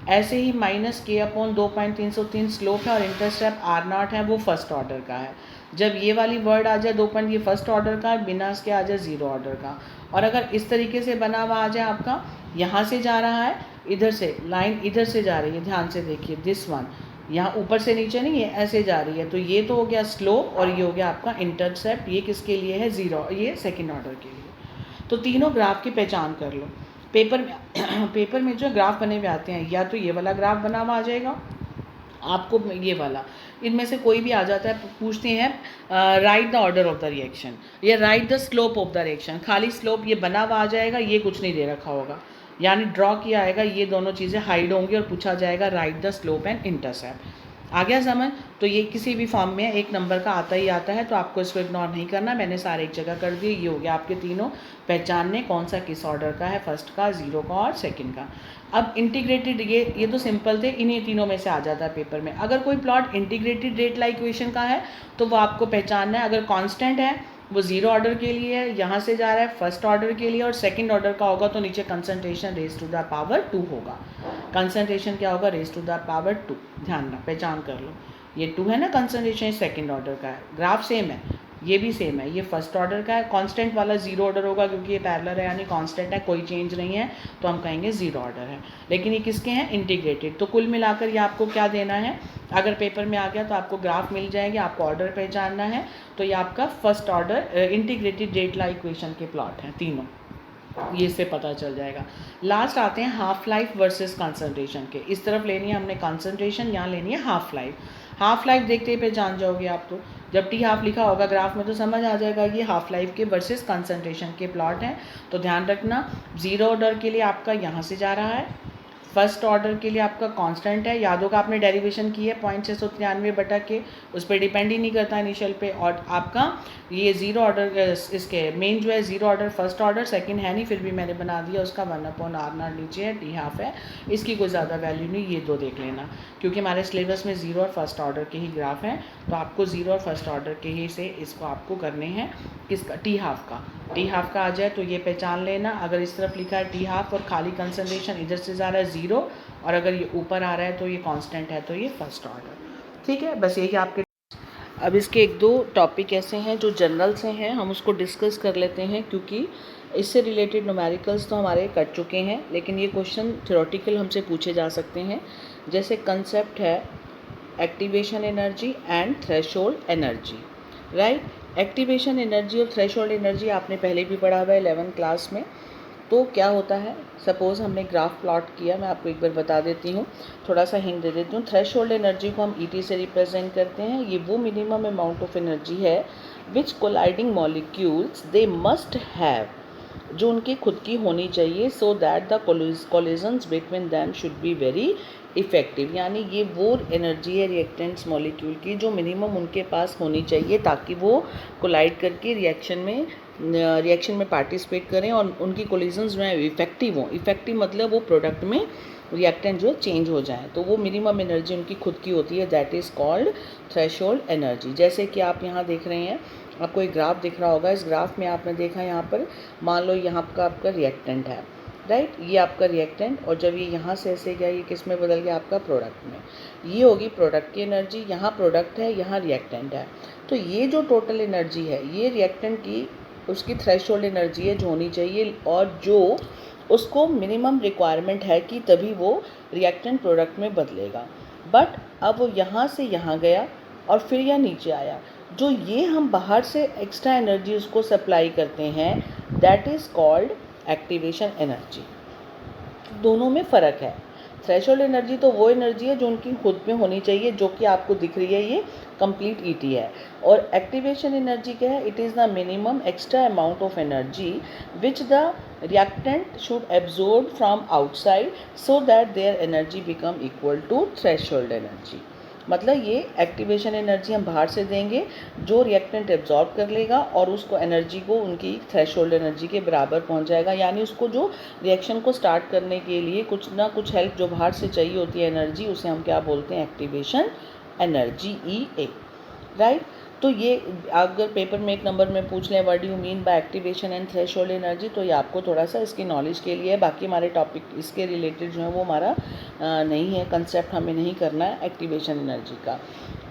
ऐसे ही माइनस के अपॉन 2.303 स्लोप है और इंटरसेप्ट आर नॉट है, वो फर्स्ट ऑर्डर का है। जब ये वाली वर्ड आ जाए 2 पॉइंट, ये फर्स्ट ऑर्डर का है, बिना इसके आ जाए जीरो ऑर्डर का। और अगर इस तरीके से बना हुआ आ जाए आपका, यहाँ से जा रहा है, इधर से लाइन इधर से जा रही है, ध्यान से देखिए, दिस वन यहाँ ऊपर से नीचे नहीं है, ऐसे जा रही है, तो ये तो हो गया स्लोप और ये हो गया आपका इंटरसेप्ट। ये किसके लिए है, जीरो, ये सेकंड ऑर्डर के लिए। तो तीनों ग्राफ की पहचान कर लो। पेपर में पेपर में जो ग्राफ बने हुए आते हैं, या तो ये वाला ग्राफ बना हुआ आ जाएगा आपको, ये वाला, इनमें से कोई भी आ जाता है। पूछते हैं write the order of the reaction या write the slope of the reaction, खाली स्लोप ये बना हुआ आ जाएगा, ये कुछ नहीं दे रखा होगा, यानी ड्रॉ किया आएगा, ये दोनों चीज़ें हाइड होंगी और पूछा जाएगा write the slope and intercept. आ गया समझ? तो ये किसी भी फॉर्म में एक नंबर का आता ही आता है, तो आपको इसको इग्नोर नहीं करना। मैंने सारे एक जगह कर दिए। ये हो गया आपके तीनों पहचानने कौन सा किस ऑर्डर का है, फर्स्ट का, जीरो का और सेकंड का। अब इंटीग्रेटेड, ये तो सिंपल थे, इन्हीं तीनों में से आ जाता है पेपर में। अगर कोई plot integrated rate like equation का है तो वो आपको पहचानना है। अगर कांस्टेंट है वो जीरो ऑर्डर के लिए है, यहाँ से जा रहा है फर्स्ट ऑर्डर के लिए, और सेकंड ऑर्डर का होगा तो नीचे concentration raise to the power 2 होगा। कंसंट्रेशन क्या होगा, रेज टू द पावर 2। ध्यान ना, पहचान कर लो। ये 2 है ना कंसंट्रेशन, सेकंड ऑर्डर का है। ग्राफ सेम है, ये भी सेम है, ये फर्स्ट ऑर्डर का है। कांस्टेंट वाला जीरो ऑर्डर होगा क्योंकि ये पैरेलल है, यानी कांस्टेंट है, कोई चेंज नहीं है, तो हम कहेंगे जीरो ऑर्डर है। लेकिन ये किसके हैं, इंटीग्रेटेड। तो कुल मिलाकर ये आपको क्या देना है, अगर पेपर में आ गया तो आपको ग्राफ मिल जाएंगे, आपको ऑर्डर पहचानना है। तो ये आपका फर्स्ट ऑर्डर इंटीग्रेटेड रेट ला इक्वेशन के प्लॉट हैं तीनों, ये इससे पता चल जाएगा। लास्ट आते हैं हाफ लाइफ वर्सेस कंसंट्रेशन के। इस तरफ लेनी है हमने कंसंट्रेशन, यहाँ लेनी है हाफ लाइफ। हाफ लाइफ देखते ही पहचान जाओगे आप, तो जब टी हाफ लिखा होगा ग्राफ में तो समझ आ जाएगा ये हाफ लाइफ के वर्सेस कंसंट्रेशन के प्लॉट हैं। तो ध्यान रखना, जीरो ऑर्डर के लिए आपका यहाँ से जा रहा है, फर्स्ट ऑर्डर के लिए आपका कांस्टेंट है, याद होगा आपने डेरिवेशन की है 0.693 बटा के, उस पर डिपेंड ही नहीं करता इनिशियल पे। और आपका ये जीरो ऑर्डर, इसके मेन जो है zero order, first order, second है नहीं, फिर भी मैंने बना दिया उसका 1/r0 नीचे है, टी हाफ है, इसकी कोई ज़्यादा वैल्यू नहीं, ये दो देख लेना, क्योंकि हमारे सिलेबस में जीरो और फर्स्ट ऑर्डर के ही ग्राफ हैं। तो आपको जीरो और फर्स्ट ऑर्डर के ही से इसको आपको करने हैं, किसका, टी हाफ का। टी हाफ का आ जाए तो ये पहचान लेना, अगर इस तरफ लिखा है टी हाफ और खाली कंसंट्रेशन इधर से जा रहा है जीरो, और अगर ये ऊपर आ रहा है तो ये कांस्टेंट है, तो ये फर्स्ट ऑर्डर। ठीक है, बस यही आपके। अब इसके एक दो टॉपिक ऐसे हैं जो जनरल से हैं, हम उसको डिस्कस कर लेते हैं, क्योंकि इससे रिलेटेड न्यूमेरिकल्स तो हमारे कट चुके हैं, लेकिन ये क्वेश्चन थ्योरेटिकल हमसे पूछे जा सकते हैं। जैसे कंसेप्ट है activation energy and threshold energy, right. Activation energy और थ्रेशोल्ड एनर्जी आपने पहले भी पढ़ा हुआ है 11th क्लास में। तो क्या होता है, सपोज़ हमने ग्राफ प्लॉट किया, मैं आपको एक बार बता देती हूँ, थोड़ा सा हिंट दे देती हूँ। थ्रेशोल्ड एनर्जी को हम ईटी से रिप्रेजेंट करते हैं। ये वो मिनिमम अमाउंट ऑफ एनर्जी है which colliding molecules they must have, जो उनकी खुद की होनी चाहिए, so that the collisions between them should be very effective. यानी ये वो एनर्जी है रिएक्टेंट्स मॉलिक्यूल की जो मिनिमम उनके पास होनी चाहिए, ताकि वो कोलाइड करके रिएक्शन में पार्टिसिपेट करें और उनकी कोलिजन्स जो है इफेक्टिव हों। इफेक्टिव मतलब वो प्रोडक्ट में रिएक्टेंट जो चेंज हो जाए, तो वो मिनिमम एनर्जी उनकी खुद की होती है, that is called threshold energy. जैसे कि आप यहाँ देख रहे हैं, आपको एक ग्राफ दिख रहा होगा, इस ग्राफ में आपने देखा यहाँ पर, मान लो यहाँ का आपका रिएक्टेंट है, राइट, ये आपका रिएक्टेंट, और जब ये यहाँ से ऐसे गया, ये किस में बदल गया, आपका प्रोडक्ट में। ये होगी प्रोडक्ट की एनर्जी, यहाँ प्रोडक्ट है, यहाँ रिएक्टेंट है। तो ये जो टोटल एनर्जी है, ये रिएक्टेंट की उसकी थ्रेशोल्ड एनर्जी है जो होनी चाहिए, और जो उसको मिनिमम रिक्वायरमेंट है कि तभी वो रिएक्टेंट प्रोडक्ट में बदलेगा। बट अब वो यहाँ से यहाँ गया और फिर यह नीचे आया, जो ये हम बाहर से एक्स्ट्रा एनर्जी उसको सप्लाई करते हैं, that is called activation energy. दोनों में फ़र्क है। थ्रेशोल्ड एनर्जी तो वो एनर्जी है जो उनकी खुद में होनी चाहिए, जो कि आपको दिख रही है, ये कंप्लीट ईटी है। और एक्टिवेशन एनर्जी क्या है, it is the minimum extra amount of energy which the reactant should absorb from outside, so that their energy become equal to threshold energy. मतलब ये एक्टिवेशन एनर्जी हम बाहर से देंगे, जो रिएक्टेंट एब्जॉर्ब कर लेगा और उसको एनर्जी को उनकी थ्रेशोल्ड एनर्जी के बराबर पहुंच जाएगा। यानी उसको जो रिएक्शन को स्टार्ट करने के लिए कुछ ना कुछ हेल्प जो बाहर से चाहिए होती है एनर्जी, उसे हम क्या बोलते हैं, एक्टिवेशन एनर्जी, EA, राइट। तो ये अगर पेपर में एक नंबर में पूछ लें what do you mean bye activation and threshold energy, तो ये आपको थोड़ा सा इसकी नॉलेज के लिए है। बाकी हमारे टॉपिक इसके रिलेटेड जो है वो हमारा नहीं है, कंसेप्ट हमें नहीं करना है एक्टिवेशन एनर्जी का,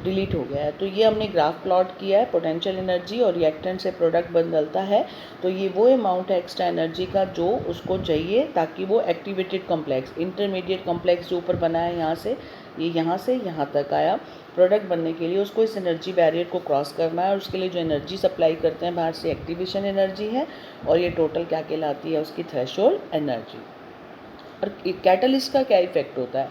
डिलीट हो गया है। तो ये हमने ग्राफ प्लॉट किया है, पोटेंशियल एनर्जी और रिएक्टेंट से प्रोडक्ट बदलता है। तो ये वो अमाउंट है एक्स्ट्रा एनर्जी का जो उसको चाहिए ताकि वो एक्टिवेटेड कॉम्प्लेक्स, इंटरमीडिएट कॉम्प्लेक्स जो ऊपर बना है यहाँ से यहाँ तक आया, प्रोडक्ट बनने के लिए उसको इस एनर्जी बैरियर को क्रॉस करना है और उसके लिए जो एनर्जी सप्लाई करते हैं बाहर से एक्टिवेशन एनर्जी है, और ये टोटल क्या कहलाती है उसकी थ्रेशोल्ड एनर्जी। और कैटलिस्ट का क्या इफेक्ट होता है,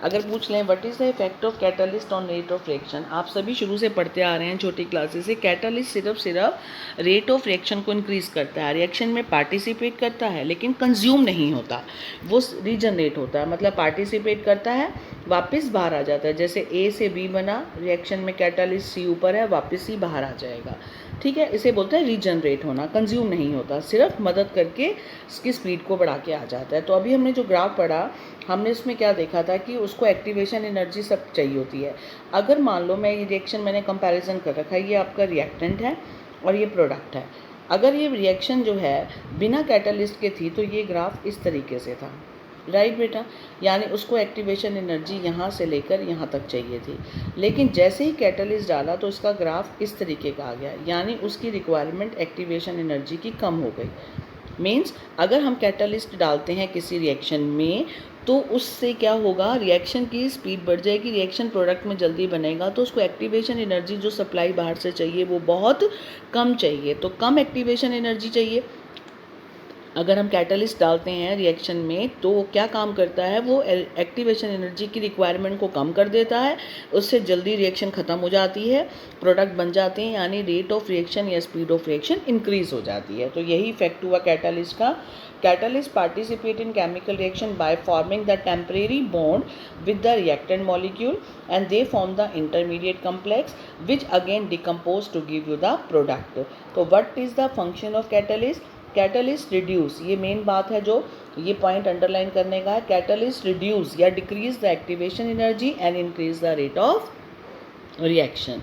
अगर पूछ लें what is the effect of catalyst on rate of reaction, आप सभी शुरू से पढ़ते आ रहे हैं छोटी क्लासेस से। कैटलिस्ट सिर्फ रेट ऑफ रिएक्शन को इंक्रीज़ करता है, रिएक्शन में पार्टिसिपेट करता है लेकिन कंज्यूम नहीं होता, वो रीजनरेट होता है, मतलब पार्टिसिपेट करता है वापस बाहर आ जाता है। जैसे ए से बी बना, रिएक्शन में कैटलिस्ट सी ऊपर है, वापस सी बाहर आ जाएगा, ठीक है। इसे बोलते हैं रीजनरेट होना, कंज्यूम नहीं होता, सिर्फ मदद करके इसकी स्पीड को बढ़ा के आ जाता है। तो अभी हमने जो ग्राफ पढ़ा, हमने इसमें क्या देखा था कि उसको एक्टिवेशन एनर्जी सब चाहिए होती है। अगर मान लो मैं ये रिएक्शन मैंने कंपैरिजन कर रखा है, ये आपका रिएक्टेंट है और ये प्रोडक्ट है। अगर ये रिएक्शन जो है बिना कैटलिस्ट के थी तो ये ग्राफ इस तरीके से था, राइट बेटा, यानी उसको एक्टिवेशन एनर्जी यहाँ से लेकर यहाँ तक चाहिए थी। लेकिन जैसे ही कैटलिस्ट डाला तो इसका ग्राफ इस तरीके का आ गया, यानी उसकी रिक्वायरमेंट एक्टिवेशन एनर्जी की कम हो गई। मीन्स अगर हम कैटलिस्ट डालते हैं किसी रिएक्शन में तो उससे क्या होगा, रिएक्शन की स्पीड बढ़ जाएगी, रिएक्शन प्रोडक्ट में जल्दी बनेगा, तो उसको एक्टिवेशन एनर्जी जो सप्लाई बाहर से चाहिए वो बहुत कम चाहिए, तो कम एक्टिवेशन एनर्जी चाहिए। अगर हम कैटलिस्ट डालते हैं रिएक्शन में तो क्या काम करता है, वो एक्टिवेशन एनर्जी की रिक्वायरमेंट को कम कर देता है, उससे जल्दी रिएक्शन ख़त्म हो जाती है, प्रोडक्ट बन जाते हैं, यानी रेट ऑफ रिएक्शन या स्पीड ऑफ रिएक्शन इंक्रीज हो जाती है। तो यही इफेक्ट हुआ कैटलिस्ट का। Catalysts participate in chemical reaction by forming the temporary bond with the reactant molecule and they form the intermediate complex which again decompose to give you the product. So what is the function of catalyst? Catalyst reduce, ये main बात है जो ये point underline करने का है। Catalyst reduce या decrease the activation energy and increase the rate of reaction.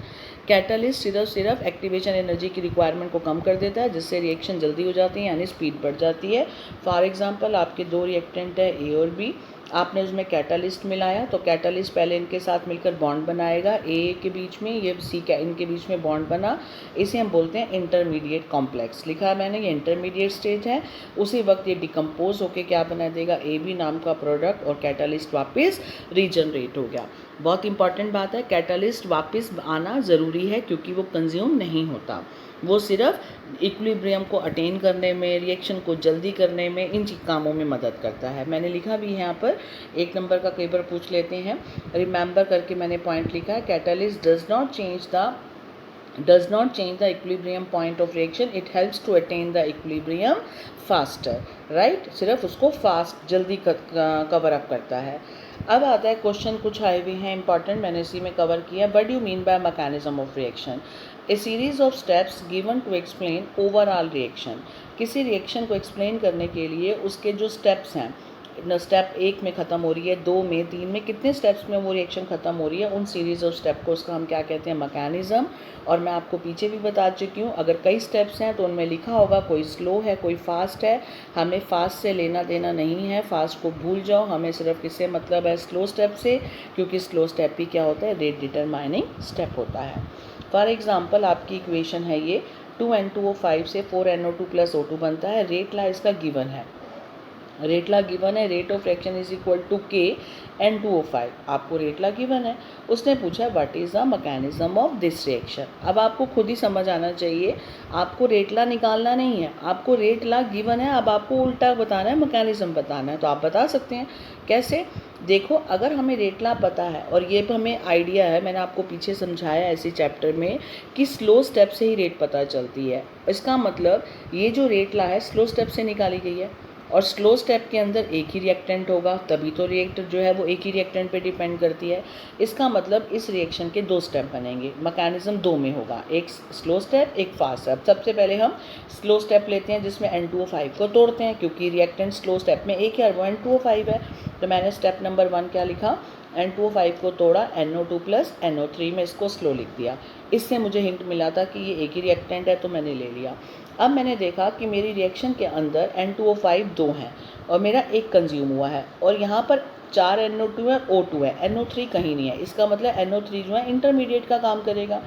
Catalyst सिर्फ एक्टिवेशन एनर्जी की रिक्वायरमेंट को कम कर देता है जिससे रिएक्शन जल्दी हो जाती है, यानी स्पीड बढ़ जाती है। फॉर एग्जांपल आपके दो रिएक्टेंट है ए और बी, आपने उसमें कैटलिस्ट मिलाया तो कैटलिस्ट पहले इनके साथ मिलकर बॉन्ड बनाएगा, ए के बीच में ये सी इनके बीच में बॉन्ड बना, इसे हम बोलते हैं इंटरमीडिएट कॉम्प्लेक्स। लिखा है मैंने, ये इंटरमीडिएट स्टेज है। उसी वक्त ये डिकम्पोज होकर क्या बना देगा, ए बी नाम का प्रोडक्ट, और कैटलिस्ट वापस रीजनरेट हो गया। बहुत इंपॉर्टेंट बात है, कैटलिस्ट वापस आना ज़रूरी है क्योंकि वो कंज्यूम नहीं होता, वो सिर्फ इक्विलिब्रियम को अटेन करने में, रिएक्शन को जल्दी करने में, इन कामों में मदद करता है। मैंने लिखा भी है यहाँ पर, एक नंबर का कई बार पूछ लेते हैं, रिमेंबर करके मैंने पॉइंट लिखा है, catalyst does not change the equilibrium point of reaction, it helps to attain the equilibrium faster, right? सिर्फ उसको फास्ट जल्दी कवर अप करता है। अब आता है क्वेश्चन, कुछ आए हुए हैं इंपॉर्टेंट, मैंने इसी में कवर किया। What do you mean by mechanism of reaction? A series of steps given to explain overall reaction. किसी रिएक्शन को एक्सप्लेन करने के लिए उसके जो स्टेप्स हैं, स्टेप 1 में ख़त्म हो रही है, 2 में, 3 में, कितने स्टेप्स में वो रिएक्शन ख़त्म हो रही है, उन सीरीज़ ऑफ स्टेप को उसका हम क्या कहते हैं, मैकेनिज़्म। और मैं आपको पीछे भी बता चुकी हूँ, अगर कई स्टेप्स हैं तो उनमें लिखा होगा कोई स्लो है कोई फास्ट है, हमें फास्ट से लेना देना नहीं है, फास्ट को भूल जाओ, हमें सिर्फ किससे मतलब है, स्लो स्टेप से, क्योंकि स्लो स्टेप ही क्या होता है, रेट डिटरमाइनिंग स्टेप होता है। फॉर एग्जाम्पल आपकी इक्वेशन है ये, 2N2O5 से 4NO2 + O2 बनता है, रेट ला इसका गिवन है, रेट ला गिवन है, rate of reaction is equal to K N2O5, आपको रेट ला गिवन है। उसने पूछा what is the mechanism of this reaction. अब आपको खुद ही समझ आना चाहिए, आपको रेट ला निकालना नहीं है, आपको रेट ला गिवन है, अब आपको उल्टा बताना है, मैकेनिज्म बताना है। तो आप बता सकते हैं कैसे, देखो अगर हमें रेट ला पता है और ये हमें आइडिया है, मैंने आपको पीछे समझाया ऐसे चैप्टर में कि स्लो स्टेप से ही रेट पता चलती है, इसका मतलब ये जो रेट ला है स्लो स्टेप से निकाली गई है, और स्लो स्टेप के अंदर एक ही रिएक्टेंट होगा, तभी तो रिएक्टर जो है वो एक ही रिएक्टेंट पे डिपेंड करती है। इसका मतलब इस रिएक्शन के 2 स्टेप बनेंगे, मैकेनिज्म 2 में होगा, एक स्लो स्टेप एक फास्ट स्टेप। सबसे पहले हम स्लो स्टेप लेते हैं जिसमें N2O5 को तोड़ते हैं, क्योंकि रिएक्टेंट स्लो स्टेप में एक है और वो N2O5 है। तो मैंने स्टेप नंबर 1 क्या लिखा, N2O5 को तोड़ा, NO2 प्लस NO3 में इसको स्लो लिख दिया। इससे मुझे हिंट मिला था कि ये एक ही रिएक्टेंट है, तो मैंने ले लिया। अब मैंने देखा कि मेरी रिएक्शन के अंदर N2O5 2 हैं और मेरा एक कंज्यूम हुआ है, और यहाँ पर 4 NO2 है, O2 है, NO3 कहीं नहीं है। इसका मतलब NO3 जो है इंटरमीडिएट का काम करेगा।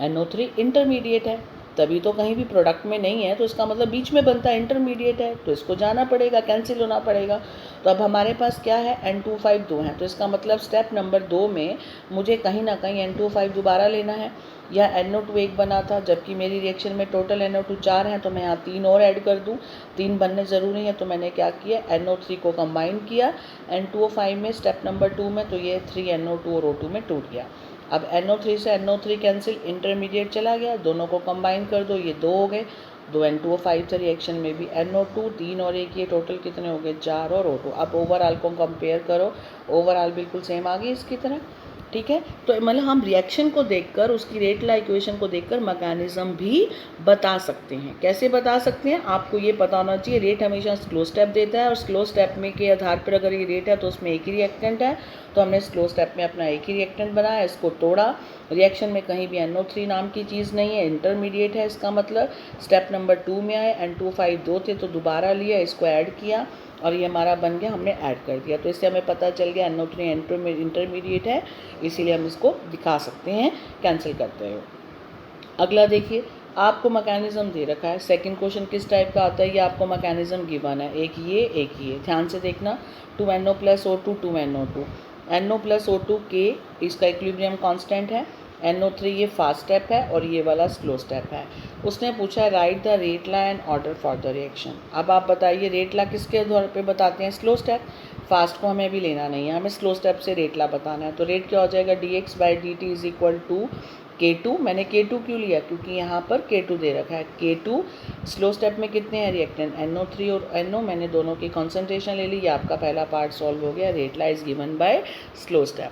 NO3 इंटरमीडिएट है, तभी तो कहीं भी प्रोडक्ट में नहीं है, तो इसका मतलब बीच में बनता है, इंटरमीडिएट है, तो इसको जाना पड़ेगा, कैंसिल होना पड़ेगा। तो अब हमारे पास क्या है, N2O5 2 हैं, तो इसका मतलब स्टेप नंबर 2 में मुझे कहीं ना कहीं N2O5 दोबारा लेना है। या NO2 एक बना था, जबकि मेरी रिएक्शन में टोटल NO2 4 हैं, तो मैं यहाँ 3 और ऐड कर दूँ, 3 बनने ज़रूरी है। तो मैंने क्या किया, NO3 को कंबाइन किया N2O5 में स्टेप नंबर 2 में, तो ये 3 NO2 और O2 में टूट गया। अब NO3 से NO3 कैंसिल, इंटरमीडिएट चला गया, दोनों को कंबाइन कर दो, ये 2 हो गए, 2 N2O5 थे रिएक्शन में भी, NO2 3 और 1, ये टोटल कितने हो गए, 4 और O2। अब ओवरऑल को कंपेयर करो, ओवरऑल बिल्कुल सेम आ गई इसकी तरह। ठीक है, तो मतलब हम रिएक्शन को देखकर, उसकी रेट लॉ इक्वेशन को देखकर मैकेनिज्म भी बता सकते हैं। कैसे बता सकते हैं, आपको ये पता होना चाहिए, रेट हमेशा स्लो स्टेप देता है, और स्लो स्टेप में के आधार पर अगर ये रेट है तो उसमें एक ही रिएक्टेंट है, तो हमने स्लो स्टेप में अपना एक ही रिएक्टेंट बनाया, इसको तोड़ा। रिएक्शन में कहीं भी NO3 नाम की चीज़ नहीं है, इंटरमीडिएट है। इसका मतलब स्टेप नंबर 2 में आए, N2O5 2 थे तो दोबारा लिया, इसको ऐड किया, और ये हमारा बन गया, हमने ऐड कर दिया। तो इससे हमें पता चल गया NO3 इंटरमीडिएट है, इसीलिए हम इसको दिखा सकते हैं कैंसिल करते हुए। अगला देखिए, आपको मैकेनिज्म दे रखा है। सेकंड क्वेश्चन किस टाइप का आता है, ये आपको मैकेनिज्म गिवन है, एक ये, ध्यान से देखना। 2NO plus O2 2NO2, NO plus O2 K इसका इक्विलिब्रियम कांस्टेंट है, NO3 ये फास्ट स्टेप है और ये वाला स्लो स्टेप है। उसने पूछा है right the rate law and order for the reaction. अब आप बताइए रेट लॉ किसके आधार पे बताते हैं, स्लो स्टेप। फास्ट को हमें भी लेना नहीं है, हमें स्लो स्टेप से रेट लॉ बताना है। तो रेट क्या हो जाएगा, dx/dt is equal to K2। मैंने K2 क्यों लिया, क्योंकि यहाँ पर K2 दे रखा है। K2 स्लो स्टेप में कितने हैं रिएक्टेंट, NO3 और NO, मैंने दोनों की कॉन्सेंट्रेशन ले ली। ये आपका पहला पार्ट सॉल्व हो गया, rate law is given by slow step.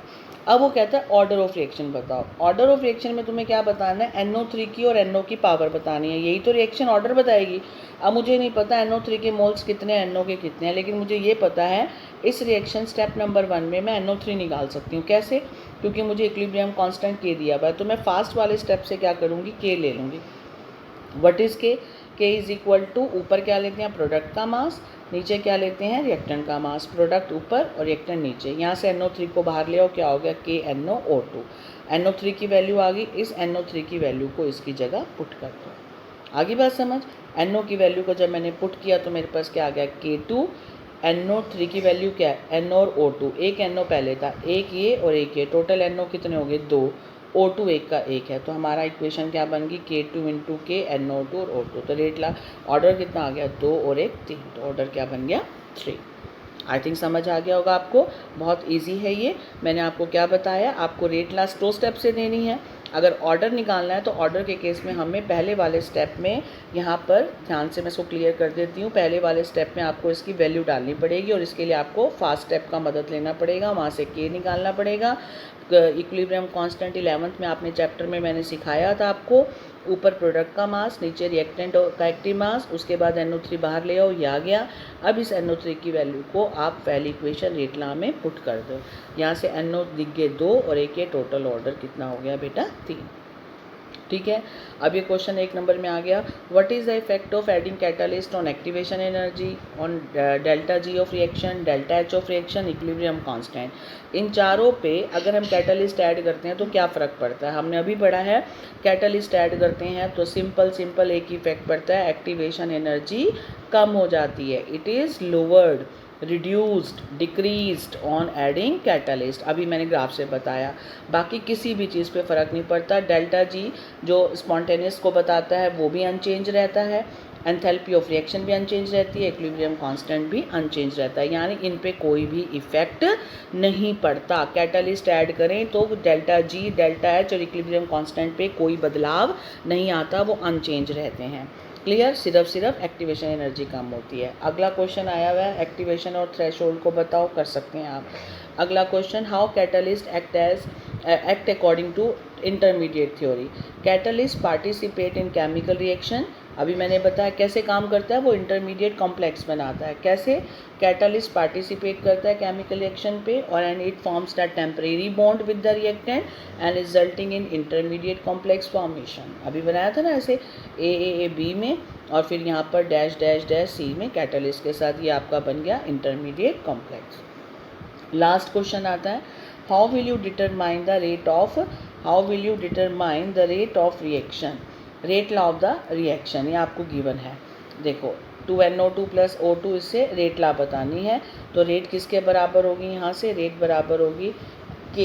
अब वो कहता है ऑर्डर ऑफ रिएक्शन बताओ। ऑर्डर ऑफ रिएक्शन में तुम्हें क्या बताना है, NO3 की और NO की पावर बतानी है, यही तो रिएक्शन ऑर्डर बताएगी। अब मुझे नहीं पता NO3 के मोल्स कितने हैं, NO के कितने हैं, लेकिन मुझे ये पता है इस रिएक्शन स्टेप नंबर 1 में मैं NO3 निकाल सकती हूँ। कैसे, क्योंकि मुझे इक्विलिब्रियम कांस्टेंट K दिया हुआ है। तो मैं फास्ट वाले स्टेप से क्या करूँगी, K ले लूँगी। What is K, K is equal to, ऊपर क्या लेते हैं प्रोडक्ट का मास, नीचे क्या लेते हैं रिएक्टेंट का मास। प्रोडक्ट ऊपर और रिएक्टेंट नीचे। यहाँ से NO3 को बाहर ले आओ, क्या हो गया KNOO2। NO3 की वैल्यू आ गई, इस NO3 की वैल्यू को इसकी जगह पुट कर दो। आगे बात समझ, NO की वैल्यू को जब मैंने पुट किया तो मेरे पास क्या आ गया K2, NO3 की वैल्यू क्या है N और O2, एक NO पहले था, एक ये और एक ये, टोटल NO कितने हो गए 2, O2 एक का एक है। तो हमारा इक्वेशन क्या बन गई, K2 इंटू K NO2 और O2। तो रेट ला ऑर्डर कितना आ गया, 2 और 1 3, तो ऑर्डर क्या बन गया 3। आई थिंक समझ आ गया होगा आपको, बहुत इजी है ये। मैंने आपको क्या बताया, आपको रेट ला स्लो स्टेप से देनी है। अगर ऑर्डर निकालना है तो ऑर्डर के केस में हमें पहले वाले स्टेप में, यहाँ पर ध्यान से मैं इसको क्लियर कर देती हूँ, पहले वाले स्टेप में आपको इसकी वैल्यू डालनी पड़ेगी और इसके लिए आपको फास्ट स्टेप का मदद लेना पड़ेगा, वहाँ से K निकालना पड़ेगा। इक्विलिब्रियम कांस्टेंट 11th में आपने चैप्टर में मैंने सिखाया था आपको, ऊपर प्रोडक्ट का मास, नीचे रिएक्टेंट का एक्टिव मास, उसके बाद NO3 बाहर ले आओ, ये आ गया। अब इस NO3 की वैल्यू को आप पहली इक्वेशन रेट लॉ में पुट कर दो। यहाँ से NO दिख गए 2 और एक ये टोटल ऑर्डर कितना हो गया बेटा 3। ठीक है, अब ये क्वेश्चन 1 नंबर में आ गया, what is the effect of adding catalyst on activation energy, on delta G of reaction, delta H of reaction, equilibrium constant. इन चारों पे अगर हम कैटलिस्ट ऐड करते हैं तो क्या फ़र्क पड़ता है, हमने अभी पढ़ा है। कैटलिस्ट ऐड करते हैं तो सिंपल एक ही इफेक्ट पड़ता है, एक्टिवेशन एनर्जी कम हो जाती है, it is lowered, reduced, decreased on adding catalyst. अभी मैंने ग्राफ से बताया, बाकी किसी भी चीज़ पे फ़र्क नहीं पड़ता। डेल्टा G जो स्पॉन्टेनियस को बताता है वो भी अनचेंज रहता है, एंथैल्पी ऑफ रिएक्शन भी अनचेंज रहती है, इक्विलिब्रियम कांस्टेंट भी अनचेंज रहता है, यानी इन पे कोई भी इफेक्ट नहीं पड़ता। कैटलिस्ट ऐड करें तो डेल्टा G, डेल्टा H और इक्विलिब्रियम कांस्टेंट पे कोई बदलाव नहीं आता, वो अनचेंज रहते हैं। क्लियर, सिर्फ एक्टिवेशन एनर्जी कम होती है। अगला क्वेश्चन आया हुआ है, एक्टिवेशन और थ्रेशोल्ड को बताओ, कर सकते हैं आप। अगला question, how catalyst act according to intermediate theory. Catalyst participate in chemical reaction, अभी मैंने बताया कैसे काम करता है, वो इंटरमीडिएट कॉम्प्लेक्स बनाता है। कैसे, कैटलिस्ट पार्टिसिपेट करता है केमिकल रिएक्शन पे और and it forms that temporary bond with the reactant and resulting in intermediate complex formation. अभी बनाया था ना ऐसे ए बी में और फिर यहाँ पर डैश डैश डैश सी में कैटलिस्ट के साथ ये आपका बन गया इंटरमीडिएट कॉम्प्लेक्स। लास्ट क्वेश्चन आता है, how will you determine the rate of reaction, rate law of the reaction, ये आपको गिवन है। देखो 2NO2 + O2 इससे रेट लॉ बतानी है, तो रेट किसके बराबर होगी, यहाँ से रेट बराबर होगी K,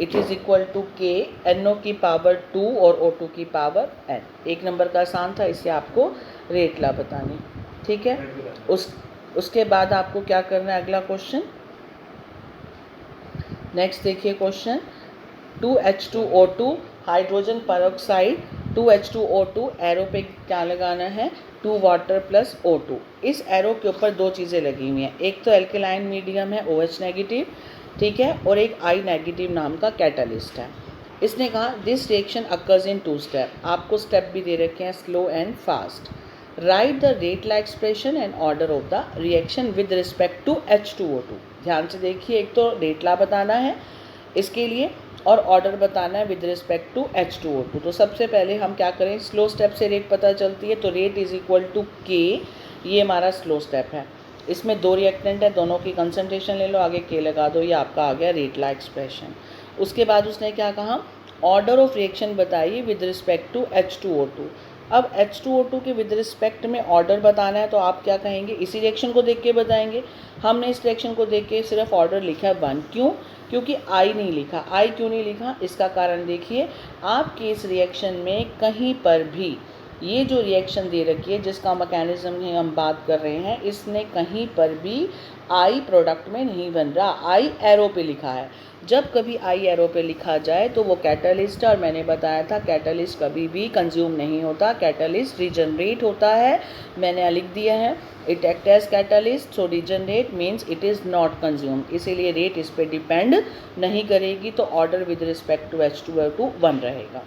it is equal to K NO की पावर 2 और O2 की पावर N। एक नंबर का आसान था, इससे आपको रेट लॉ बतानी, ठीक है। उसके बाद आपको क्या करना है, अगला क्वेश्चन नेक्स्ट देखिए question 2H2O2 hydrogen peroxide 2H2O2 arrow पे क्या लगाना है 2 वाटर + O2। इस एरो के ऊपर दो चीज़ें लगी हुई हैं, एक तो एल्केलाइन मीडियम है OH नेगेटिव, ठीक है, और एक I नेगेटिव नाम का कैटलिस्ट है। इसने कहा this reaction occurs in 2 step, आपको स्टेप भी दे रखे हैं slow and fast. Write the rate law expression and order of the reaction with respect to H2O2। ध्यान से देखिए, एक तो रेट लॉ बताना है इसके लिए और ऑर्डर बताना है विद रिस्पेक्ट टू H2O2। तो सबसे पहले हम क्या करें, स्लो स्टेप से रेट पता चलती है, तो rate is equal to K, ये हमारा स्लो स्टेप है। इसमें दो रिएक्टेंट है, दोनों की कंसंट्रेशन ले लो, आगे K लगा दो, ये आपका आ गया रेट लॉ एक्सप्रेशन। उसके बाद उसने क्या कहा, ऑर्डर ऑफ रिएक्शन बताइए विद रिस्पेक्ट टू H2O2। अब H2O2 के विद रिस्पेक्ट में ऑर्डर बताना है, तो आप क्या कहेंगे, इसी रिएक्शन को देख के बताएंगे। हमने इस रिएक्शन को देख के सिर्फ ऑर्डर लिखा है 1, क्यों, क्योंकि I नहीं लिखा। I क्यों नहीं लिखा, इसका कारण देखिए, आपके इस रिएक्शन में कहीं पर भी ये जो रिएक्शन दे रखी है जिसका मैकेनिज्म की हम बात कर रहे हैं, इसने कहीं पर भी I प्रोडक्ट में नहीं बन रहा, I एरो पे लिखा है। जब कभी I एरो पे लिखा जाए तो वो कैटलिस्ट है, और मैंने बताया था कैटलिस्ट कभी भी कंज्यूम नहीं होता, कैटलिस्ट रीजनरेट होता है। मैंने लिख दिया है it act as catalyst, so regenerate means it is not consume, इसीलिए रेट इस पर डिपेंड नहीं करेगी। तो order with respect to H2O2 1 रहेगा।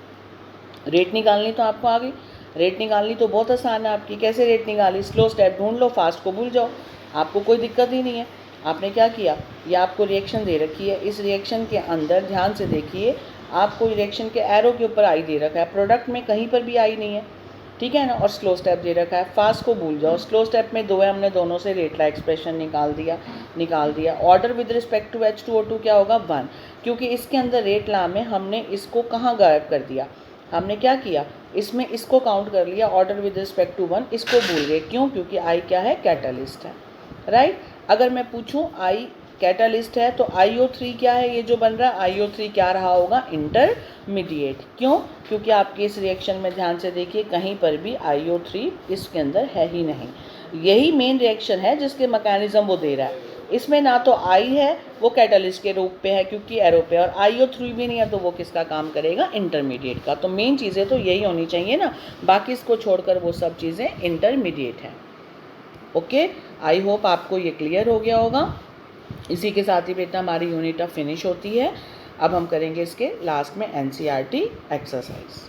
रेट निकालनी तो आपको आ गई, रेट निकालनी तो बहुत आसान है आपकी। कैसे रेट निकाली, स्लो स्टेप ढूंढ लो, फास्ट को भूल जाओ, आपको कोई दिक्कत ही नहीं है। आपने क्या किया, ये आपको रिएक्शन दे रखी है, इस रिएक्शन के अंदर ध्यान से देखिए, आपको रिएक्शन के एरो के ऊपर I दे रखा है, प्रोडक्ट में कहीं पर भी I नहीं है, ठीक है ना, और स्लो स्टेप दे रखा है। फास्ट को भूल जाओ, स्लो स्टेप में 2 है, हमने दोनों से रेट लॉ एक्सप्रेशन निकाल दिया। Order with respect to H2O2 क्या होगा 1, क्योंकि इसके अंदर रेट लॉ में हमने इसको कहाँ गायब कर दिया, हमने क्या किया, इसमें इसको काउंट कर लिया, ऑर्डर विद रिस्पेक्ट टू 1 इसको भूल गए, क्यों, क्योंकि I क्या है, कैटलिस्ट है, राइट। अगर मैं पूछूं I कैटलिस्ट है तो IO3 क्या है, ये जो बन रहा है IO3 क्या रहा होगा, इंटरमीडिएट। क्यों, क्योंकि आपके इस रिएक्शन में ध्यान से देखिए कहीं पर भी IO3 इसके अंदर है ही नहीं। यही मेन रिएक्शन है जिसके मैकेनिज्म वो दे रहा है। इसमें ना तो I है, वो कैटलिस्ट के रूप पे है क्योंकि एरो पे, और IO3 भी नहीं है, तो वो किसका काम करेगा, इंटरमीडिएट का। तो मेन चीज़ें तो यही होनी चाहिए ना, बाकी इसको छोड़कर वो सब चीज़ें इंटरमीडिएट हैं। ओके, आई होप आपको ये क्लियर हो गया होगा। इसी के साथ ही बेटा हमारी यूनिट अब फिनिश होती है। अब हम करेंगे इसके लास्ट में NCERT एक्सरसाइज।